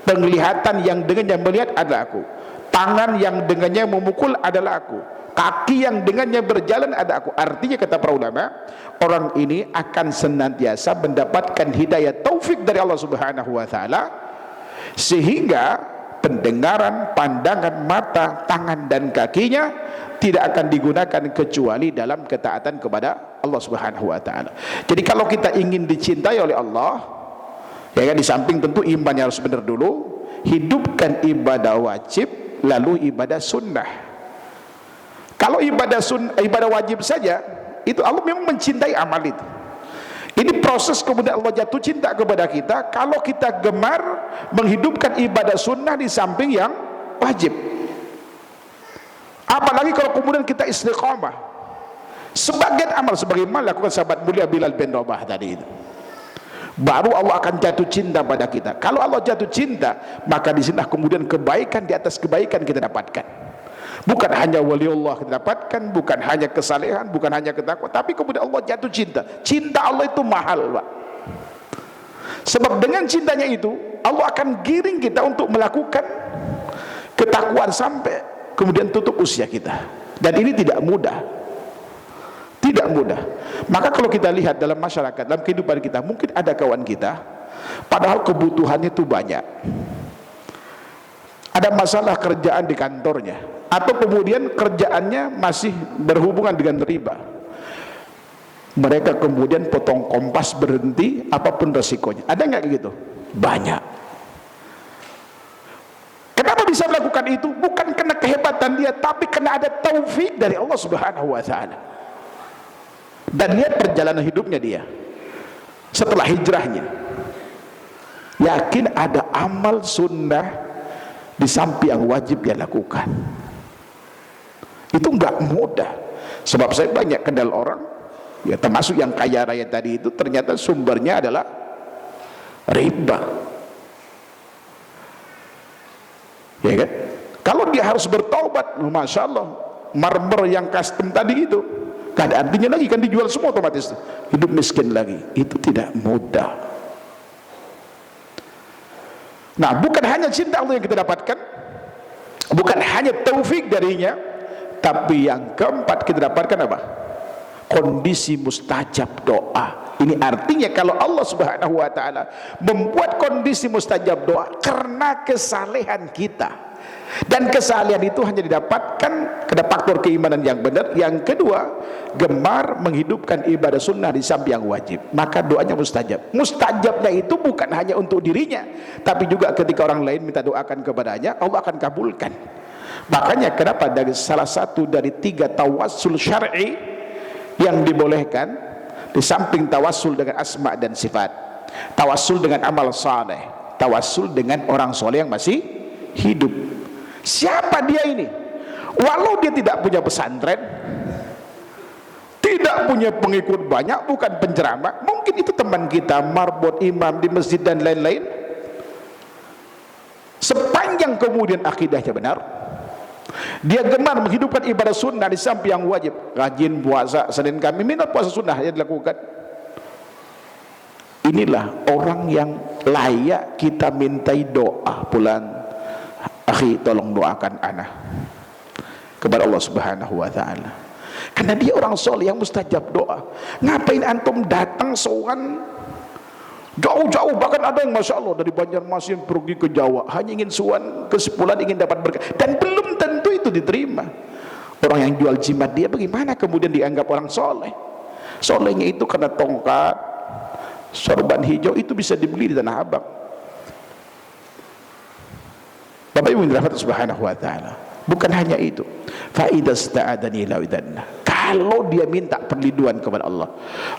penglihatan yang dengannya melihat adalah aku, tangan yang dengannya memukul adalah aku, kaki yang dengannya berjalan adalah aku. Artinya kata para ulama, orang ini akan senantiasa mendapatkan hidayah taufik dari Allah Subhanahu wa taala, sehingga pendengaran, pandangan, mata, tangan dan kakinya tidak akan digunakan kecuali dalam ketaatan kepada Allah Subhanahu wa taala. Jadi kalau kita ingin dicintai oleh Allah, ya kan, di samping tentu imannya harus benar dulu, hidupkan ibadah wajib lalu ibadah sunnah. Kalau ibadah wajib saja, itu Allah memang mencintai amal itu. Ini proses kemudian Allah jatuh cinta kepada kita kalau kita gemar menghidupkan ibadah sunnah di samping yang wajib. Apalagi kalau kemudian kita istiqamah sebagian amal sebagaimana lakukan sahabat mulia Bilal bin Rabah tadi itu, baru Allah akan jatuh cinta pada kita. Kalau Allah jatuh cinta, maka di sini kemudian kebaikan di atas kebaikan kita dapatkan. Bukan hanya waliullah kita dapatkan, bukan hanya kesalehan, bukan hanya ketakwaan, tapi kemudian Allah jatuh cinta. Cinta Allah itu mahal, Pak. Sebab dengan cintanya itu Allah akan giring kita untuk melakukan ketakwaan sampai kemudian tutup usia kita. Dan ini tidak mudah. Tidak mudah. Maka kalau kita lihat dalam masyarakat, dalam kehidupan kita, mungkin ada kawan kita padahal kebutuhannya itu banyak, ada masalah kerjaan di kantornya, atau kemudian kerjaannya masih berhubungan dengan riba, mereka kemudian potong kompas, berhenti apapun resikonya. Ada nggak gitu? Banyak. Kenapa bisa melakukan itu? Bukan karena kehebatan dia, tapi karena ada taufik dari Allah Subhanahu wa taala. Dan lihat perjalanan hidupnya dia setelah hijrahnya, yakin ada amal sunnah di samping yang wajib dia lakukan. Itu enggak mudah. Sebab saya banyak kenal orang, ya termasuk yang kaya raya tadi itu, ternyata sumbernya adalah riba, ya kan? Kalau dia harus bertaubat, masya Allah, marmer yang custom tadi itu gak ada artinya lagi, kan dijual semua otomatis, hidup miskin lagi. Itu tidak mudah. Nah, bukan hanya cinta Allah yang kita dapatkan, bukan hanya taufik darinya, Tapi yang keempat kita dapatkan apa? Kondisi mustajab doa. Ini artinya kalau Allah Subhanahu wa taala membuat kondisi mustajab doa karena kesalehan kita. Dan kesalehan itu hanya didapatkan karena faktor keimanan yang benar. Yang kedua, gemar menghidupkan ibadah sunnah di samping yang wajib, maka doanya mustajab. Mustajabnya itu bukan hanya untuk dirinya, tapi juga ketika orang lain minta doakan kepadanya, Allah akan kabulkan. Makanya kenapa dari salah satu dari 3 tawassul syar'i yang dibolehkan, di samping tawassul dengan asma dan sifat, tawassul dengan amal saleh, tawassul dengan orang soleh yang masih hidup. Siapa dia ini? Walau dia tidak punya pesantren, tidak punya pengikut banyak, bukan penceramah, mungkin itu teman kita, marbot, imam di masjid dan lain-lain, sepanjang kemudian akidahnya benar, dia gemar menghidupkan ibadah sunnah di samping yang wajib, rajin puasa Senin Kamis, minat puasa sunnah yang dilakukan, inilah orang yang layak kita mintai doa. Bulan akhi, tolong doakan ana kepada Allah Subhanahu wa taala, karena dia orang soleh yang mustajab doa. Ngapain antum datang sowan jauh-jauh, bahkan ada yang masya Allah dari Banjarmasin pergi ke Jawa hanya ingin sowan ke sepulan, ingin dapat berkah, dan belum tentu itu diterima. Orang yang jual jimat dia bagaimana kemudian dianggap orang soleh? Solehnya itu karena tongkat, sorban hijau itu bisa dibeli di Tanah Abang. Bapak Ibu yang dirahmati Subhanahu wa taala, bukan hanya itu, fa idasta'adani lawidanna, kalau dia minta perlindungan kepada Allah,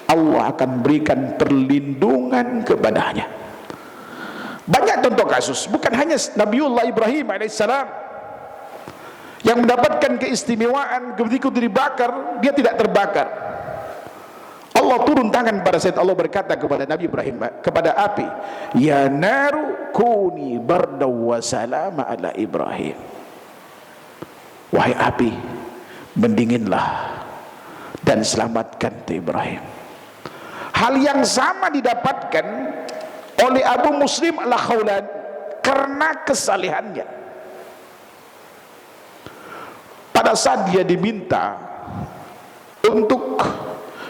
Allah akan berikan perlindungan kepadanya. Banyak contoh kasus, bukan hanya Nabiullah Ibrahim alaihissalam yang mendapatkan keistimewaan ketika dibakar, dia tidak terbakar. Allah turun tangan pada saat Allah berkata kepada Nabi Ibrahim, kepada api, ya naru kuni bardaw wa salama ala Ibrahim, wahai api, mendinginlah dan selamatkan Ibrahim. Hal yang sama didapatkan oleh Abu Muslim al-Khawlan karena kesalehannya. Pada saat dia diminta untuk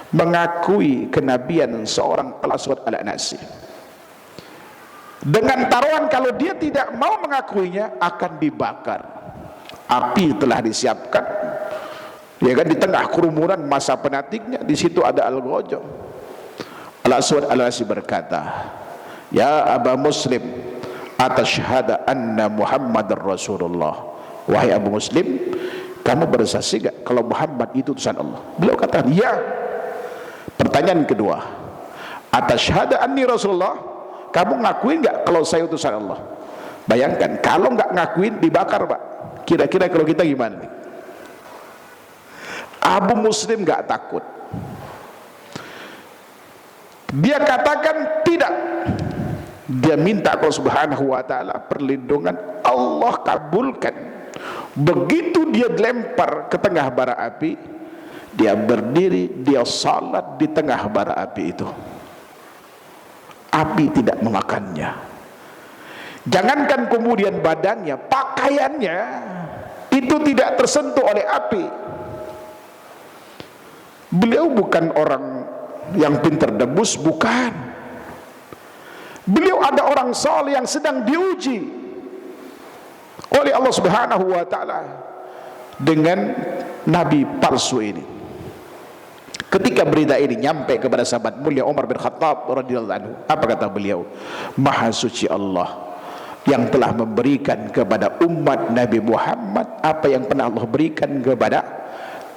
mengakui kenabian seorang Al-Aswad al-Anasi, dengan taruhan kalau dia tidak mau mengakuinya akan dibakar. Api telah disiapkan, ya kan, di tengah kerumunan masa penatiknya, di situ ada Al-Ghajam. Al-Aswad al-Anasi berkata, ya Aba Muslim, atashhada anna Muhammadar Rasulullah, wahai Abu Muslim, kamu bersaksi gak kalau Muhammad itu utusan Allah? Beliau kata, ya. Pertanyaan kedua, atashhada anni Rasulullah, kamu ngakuin gak kalau saya utusan Allah? Bayangkan kalau gak ngakuin dibakar, Pak. Kira-kira kalau kita gimana nih? Abu Muslim gak takut, dia katakan tidak, dia minta Allah Subhanahu wa taala perlindungan, Allah kabulkan. Begitu dia dilempar ke tengah bara api, dia berdiri, dia salat di tengah bara api itu, api tidak memakannya. Jangankan kemudian badannya, pakaiannya itu tidak tersentuh oleh api. Beliau bukan orang yang pintar debus, bukan. Beliau ada orang saleh yang sedang diuji oleh Allah Subhanahu wa taala dengan nabi palsu ini. Ketika berita ini nyampe kepada sahabat mulia Umar bin Khattab radhiyallahu anhu, apa kata beliau? Maha suci Allah yang telah memberikan kepada umat Nabi Muhammad apa yang pernah Allah berikan kepada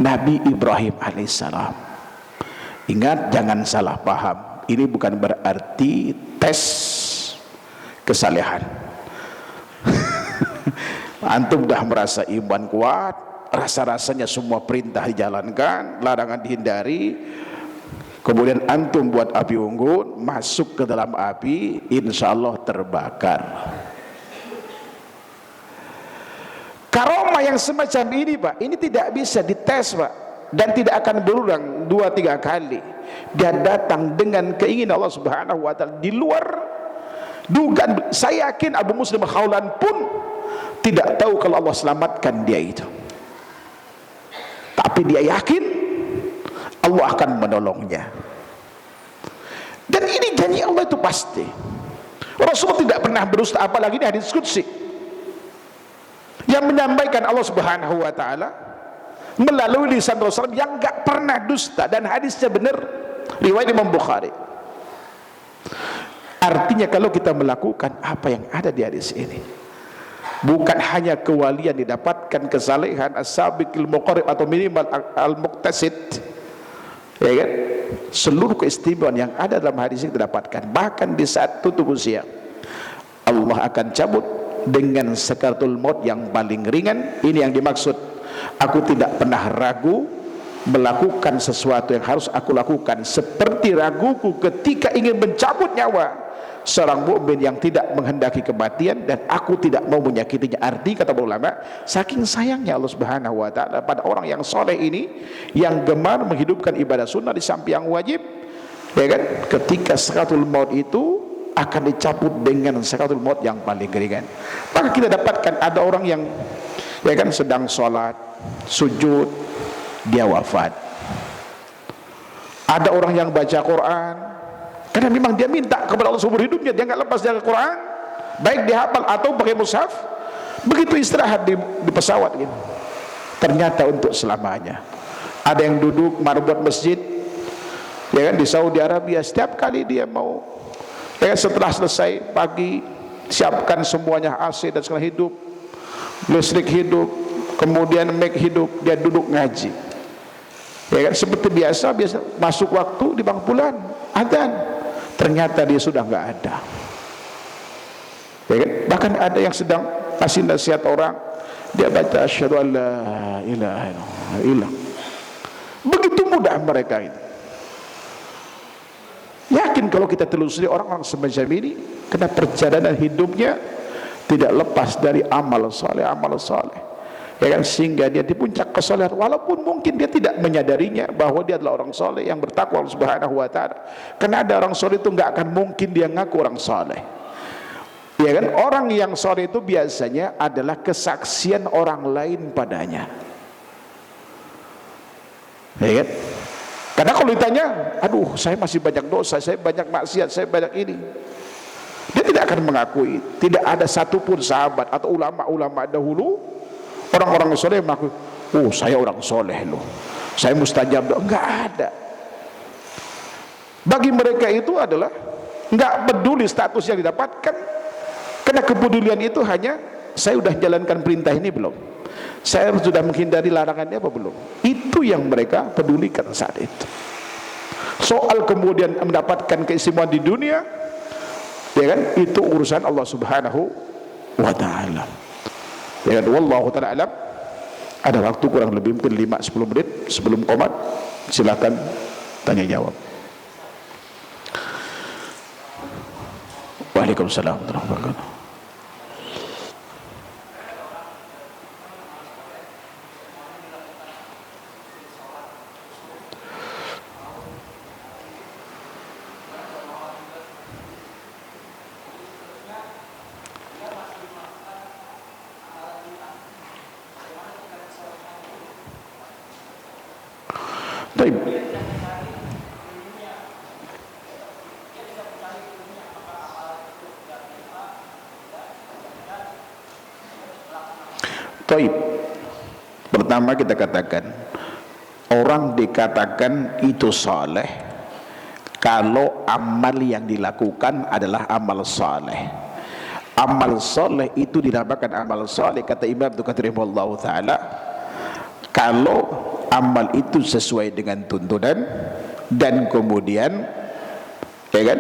Nabi Ibrahim alaihissalam. Ingat, jangan salah paham, ini bukan berarti tes kesalehan. Antum dah merasa iman kuat, rasa-rasanya semua perintah dijalankan, larangan dihindari, kemudian antum buat api unggun, masuk ke dalam api, insya Allah terbakar. Karomah yang semacam ini, Pak, ini tidak bisa dites, Pak, dan tidak akan berulang 2-3 kali. Dia datang dengan keinginan Allah Subhanahu wa taala di luar dugaan. Saya yakin Abu Muslim al-Khawlan pun tidak tahu kalau Allah selamatkan dia itu. tapi dia yakin Allah akan menolongnya. Dan ini janji Allah itu pasti. Rasul tidak pernah berdusta, apalagi di hadis qudsi yang menyampaikan Allah Subhanahu wa taala melalui lisan Rasul yang enggak pernah dusta, dan hadisnya benar, riwayat Imam Bukhari. Artinya kalau kita melakukan apa yang ada di hadis ini, bukan hanya kewalian didapatkan, kesalehan, as-sabiqil muqarrib atau minimal al-muqtasid, ya kan? Seluruh keistimewaan yang ada dalam hadis ini didapatkan. Bahkan di saat tutup usia, Allah akan cabut dengan sakaratul maut yang paling ringan. Ini yang dimaksud, aku tidak pernah ragu melakukan sesuatu yang harus aku lakukan, seperti raguku ketika ingin mencabut nyawa seorang mukmin yang tidak menghendaki kematian, dan aku tidak mau menyakitinya. Arti kata ulama, saking sayangnya Allah Subhanahu wa taala pada orang yang soleh ini, yang gemar menghidupkan ibadah sunnah di samping yang wajib, ya kan, ketika sakaratul maut itu akan dicabut dengan sakaratul maut yang paling ringan. Maka kita dapatkan ada orang yang, ya kan, sedang sholat sujud, dia wafat. Ada orang yang baca Quran karena memang dia minta kepada Allah seumur hidupnya, dia nggak lepas dari Quran, baik dihafal atau pakai mushaf. Begitu istirahat di pesawat gitu, ternyata untuk selamanya. Ada yang duduk marbot masjid, ya kan, di Saudi Arabia, setiap kali dia mau, ya kan, setelah selesai pagi, siapkan semuanya, AC dan segala hidup, listrik hidup, kemudian mic hidup, dia duduk ngaji, ya kan, seperti biasa masuk waktu di pangkulan adzan, ternyata dia sudah nggak ada, ya kan? Bahkan ada yang sedang kasih nasihat orang, dia baca asyhadu an la ilaha illallah. Begitu mudah mereka itu. Yakin kalau kita telusuri orang-orang semacam ini, karena perjalanan hidupnya tidak lepas dari amal saleh, ya kan, sehingga dia di puncak kesolehan, walaupun mungkin dia tidak menyadarinya bahwa dia adalah orang soleh yang bertakwa Subhanahu wa taala. Karena ada orang soleh itu nggak akan mungkin dia ngaku orang soleh, ya kan. Orang yang soleh itu biasanya adalah kesaksian orang lain padanya, ya kan. Karena kalau ditanya, aduh saya masih banyak dosa, saya banyak maksiat, saya banyak ini, dia tidak akan mengakui. Tidak ada satupun sahabat atau ulama-ulama dahulu, orang-orang soleh mengaku, oh saya orang soleh loh, saya mustajab doa. Enggak ada. Bagi mereka itu adalah enggak peduli status yang didapatkan, karena kepedulian itu hanya, saya sudah jalankan perintah ini belum, saya sudah menghindari larangannya apa belum. Itu yang mereka pedulikan saat itu. Soal kemudian mendapatkan keistimewaan di dunia, ya kan, itu urusan Allah Subhanahu wa taala. Ya kan, wallahu taala alam. Ada waktu kurang lebih mungkin 5-10 menit sebelum qomat, silakan tanya jawab. Waalaikumsalam warahmatullahi wabarakatuh. Baik. Baik. Pertama kita katakan, orang dikatakan itu saleh kalau amal yang dilakukan adalah amal saleh. Amal saleh itu dinamakan amal saleh, kata Imam Bukhari rahimahullah taala, kalau amal itu sesuai dengan tuntunan dan kemudian, ya kan,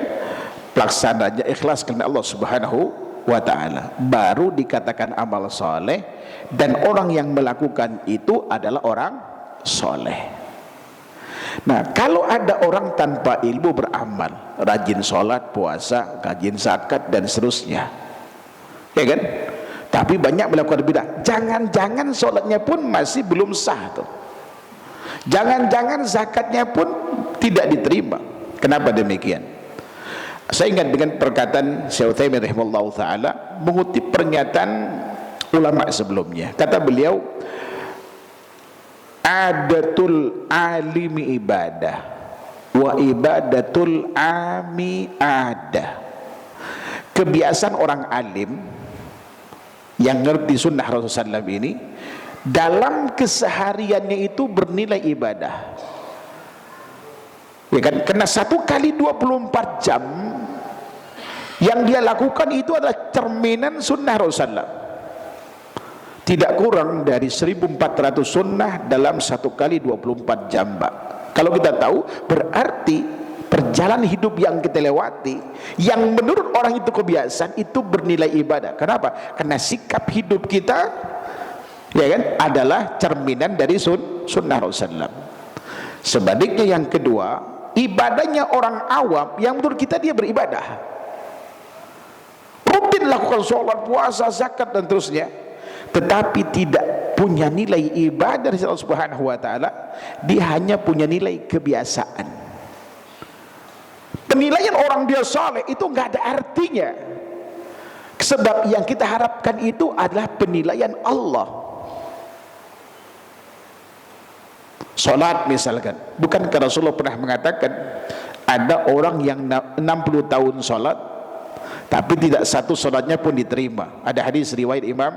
pelaksananya ikhlas karena Allah Subhanahu wa taala, baru dikatakan amal soleh, dan orang yang melakukan itu adalah orang soleh. Nah, kalau ada orang tanpa ilmu beramal, rajin sholat, puasa, rajin zakat dan seterusnya, ya kan, tapi banyak melakukan bidah, jangan-jangan sholatnya pun masih belum sah tuh, jangan-jangan zakatnya pun tidak diterima. Kenapa demikian? Saya ingat dengan perkataan Syekh Utsaimin rahimahullah taala, mengutip pernyataan ulama sebelumnya. Kata beliau, adatul alimi ibadah wa ibadatul ami adah. Kebiasaan orang alim yang ngerti sunnah Rasulullah SAW ini, dalam kesehariannya itu bernilai ibadah, ya kan? Karena 1 kali 24 jam yang dia lakukan itu adalah cerminan sunnah Rasulullah. Tidak kurang dari 1400 sunnah dalam 1 kali 24 jam, Pak. Kalau kita tahu, berarti perjalanan hidup yang kita lewati, yang menurut orang itu kebiasaan, itu bernilai ibadah. Kenapa? Karena sikap hidup kita, ya kan, adalah cerminan dari sunnah Rasulullah. Sebaliknya yang kedua, ibadahnya orang awam yang menurut kita dia beribadah, rutin lakukan sholat, puasa, zakat dan terusnya, tetapi tidak punya nilai ibadah dari Allah Subhanahu wa taala. Dia hanya punya nilai kebiasaan. Penilaian orang dia saleh itu nggak ada artinya, sebab yang kita harapkan itu adalah penilaian Allah. Salat misalkan, bukankah Rasulullah pernah mengatakan ada orang yang 60 tahun salat tapi tidak satu salatnya pun diterima? Ada hadis riwayat Imam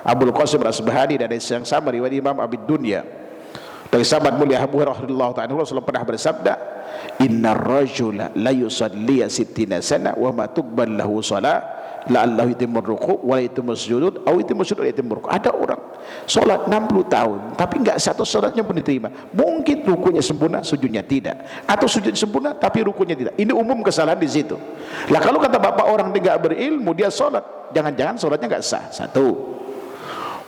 Abdul Qasim As-Subhani dan hadis yang sama riwayat Imam Abi Dunya dari sahabat mulia Abu Hurairah radhiyallahu ta'ala, Rasulullah pernah bersabda, innar rajula la yusalli 60 sana wa ma tuqbal lahu shalah la'allahu yatimur ruku' wa la yatimur sujud aw yatimur sujud wa yatimur ruku'. Ada orang salat 60 tahun tapi enggak satu salatnya pun diterima. Mungkin rukunya sempurna, sujudnya tidak, atau sujud sempurna tapi rukunya tidak. Ini umum kesalahan di situ. Lah kalau kata bapak orang dia enggak berilmu, dia salat, jangan-jangan salatnya enggak sah. Satu,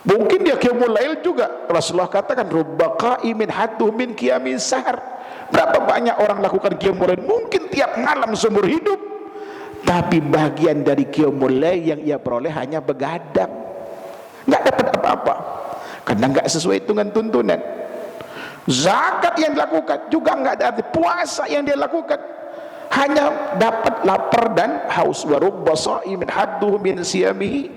mungkin dia qiyamul lail juga. Rasulullah katakan rubba qa'imin hadduh min qiyamin sahar. Berapa banyak orang lakukan qiyamul lail, mungkin tiap malam seumur hidup, tapi bagian dari qiyamul lail yang ia peroleh hanya begadang, nggak dapat apa-apa karena nggak sesuai hitungan tuntunan. Zakat yang dilakukan juga nggak ada arti. Puasa yang dia lakukan hanya dapat lapar dan haus. Wa rubba sha'imin hadduh min siyamihi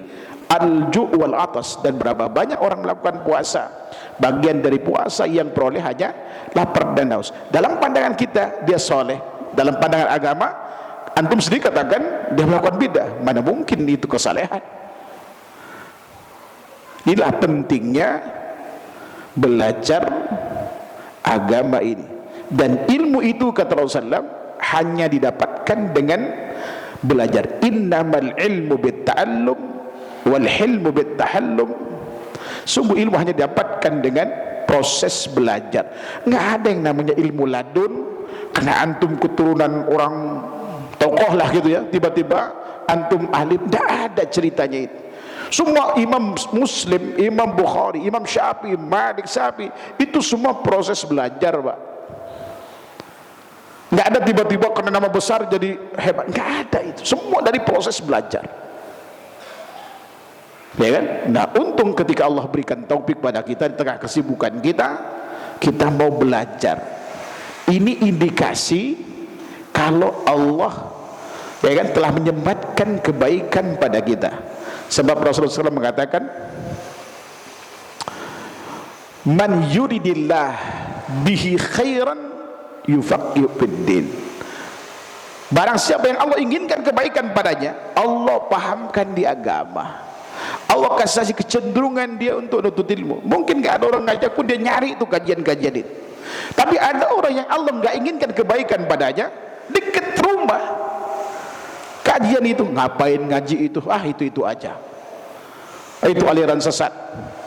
al-ju' wal atas. Dan berapa banyak orang melakukan puasa, bagian dari puasa yang peroleh hanya lapar dan haus. Dalam pandangan kita dia soleh, dalam pandangan agama antum sendiri katakan dia melakukan bidah. Mana mungkin itu kesalehan. Inilah pentingnya belajar agama ini. Dan ilmu itu kata Rasulullah hanya didapatkan dengan belajar. Innamal ilmu bitta'allum wal hilmu bittahallum. Sungguh ilmu hanya didapatkan dengan proses belajar. Nggak ada yang namanya ilmu ladun karena antum keturunan orang tokoh lah gitu ya, tiba-tiba antum alim. Nggak ada ceritanya itu. Semua imam Muslim, Imam Bukhari, Imam Syafi'i, Malik, Syafi'i, itu semua proses belajar, Pak. Nggak ada tiba-tiba karena nama besar jadi hebat. Nggak ada itu. Semua dari proses belajar. Ya kan? Nah, untung ketika Allah berikan taufik pada kita di tengah kesibukan kita, kita mau belajar. Ini indikasi kalau Allah, ya kan, telah menyempatkan kebaikan pada kita. Sebab Rasulullah SAW mengatakan, man yuridillah bihi khairan yufaqihu fiddin. Barang siapa yang Allah inginkan kebaikan padanya, Allah pahamkan di agama. Allah kasih kecenderungan dia untuk nuntut ilmu. Mungkin gak ada orang ngajak pun dia nyari itu kajian-kajian itu. Tapi ada orang yang Allah gak inginkan kebaikan padanya, dekat rumah kajian itu, ngapain ngaji itu? Ah, itu aja. Itu aliran sesat,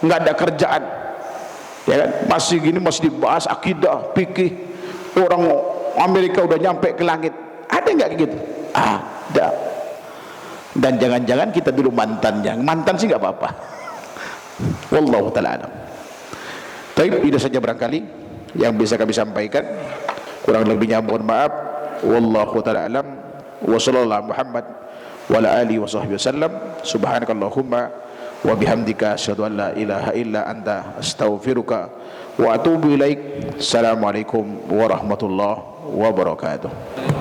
nggak ada kerjaan. Ya kan? Masih gini masih dibahas akidah, fikih. Orang Amerika udah nyampe ke langit. Ada nggak gitu? Ada. Dan jangan-jangan kita dulu mantannya. Mantan sih nggak apa-apa. Wallahu ta'ala alam. Tapi itu saja barangkali yang bisa kami sampaikan. Kurang lebihnya mohon maaf. Wallahu ta'ala alam. Wa sallallahu Muhammad wa ala alihi wa sahbihi wasallam. Subhanakallahumma wa bihamdika asyhadu an la ilaha illa anta astaghfiruka wa atubu ilaik. Assalamualaikum warahmatullahi wabarakatuh.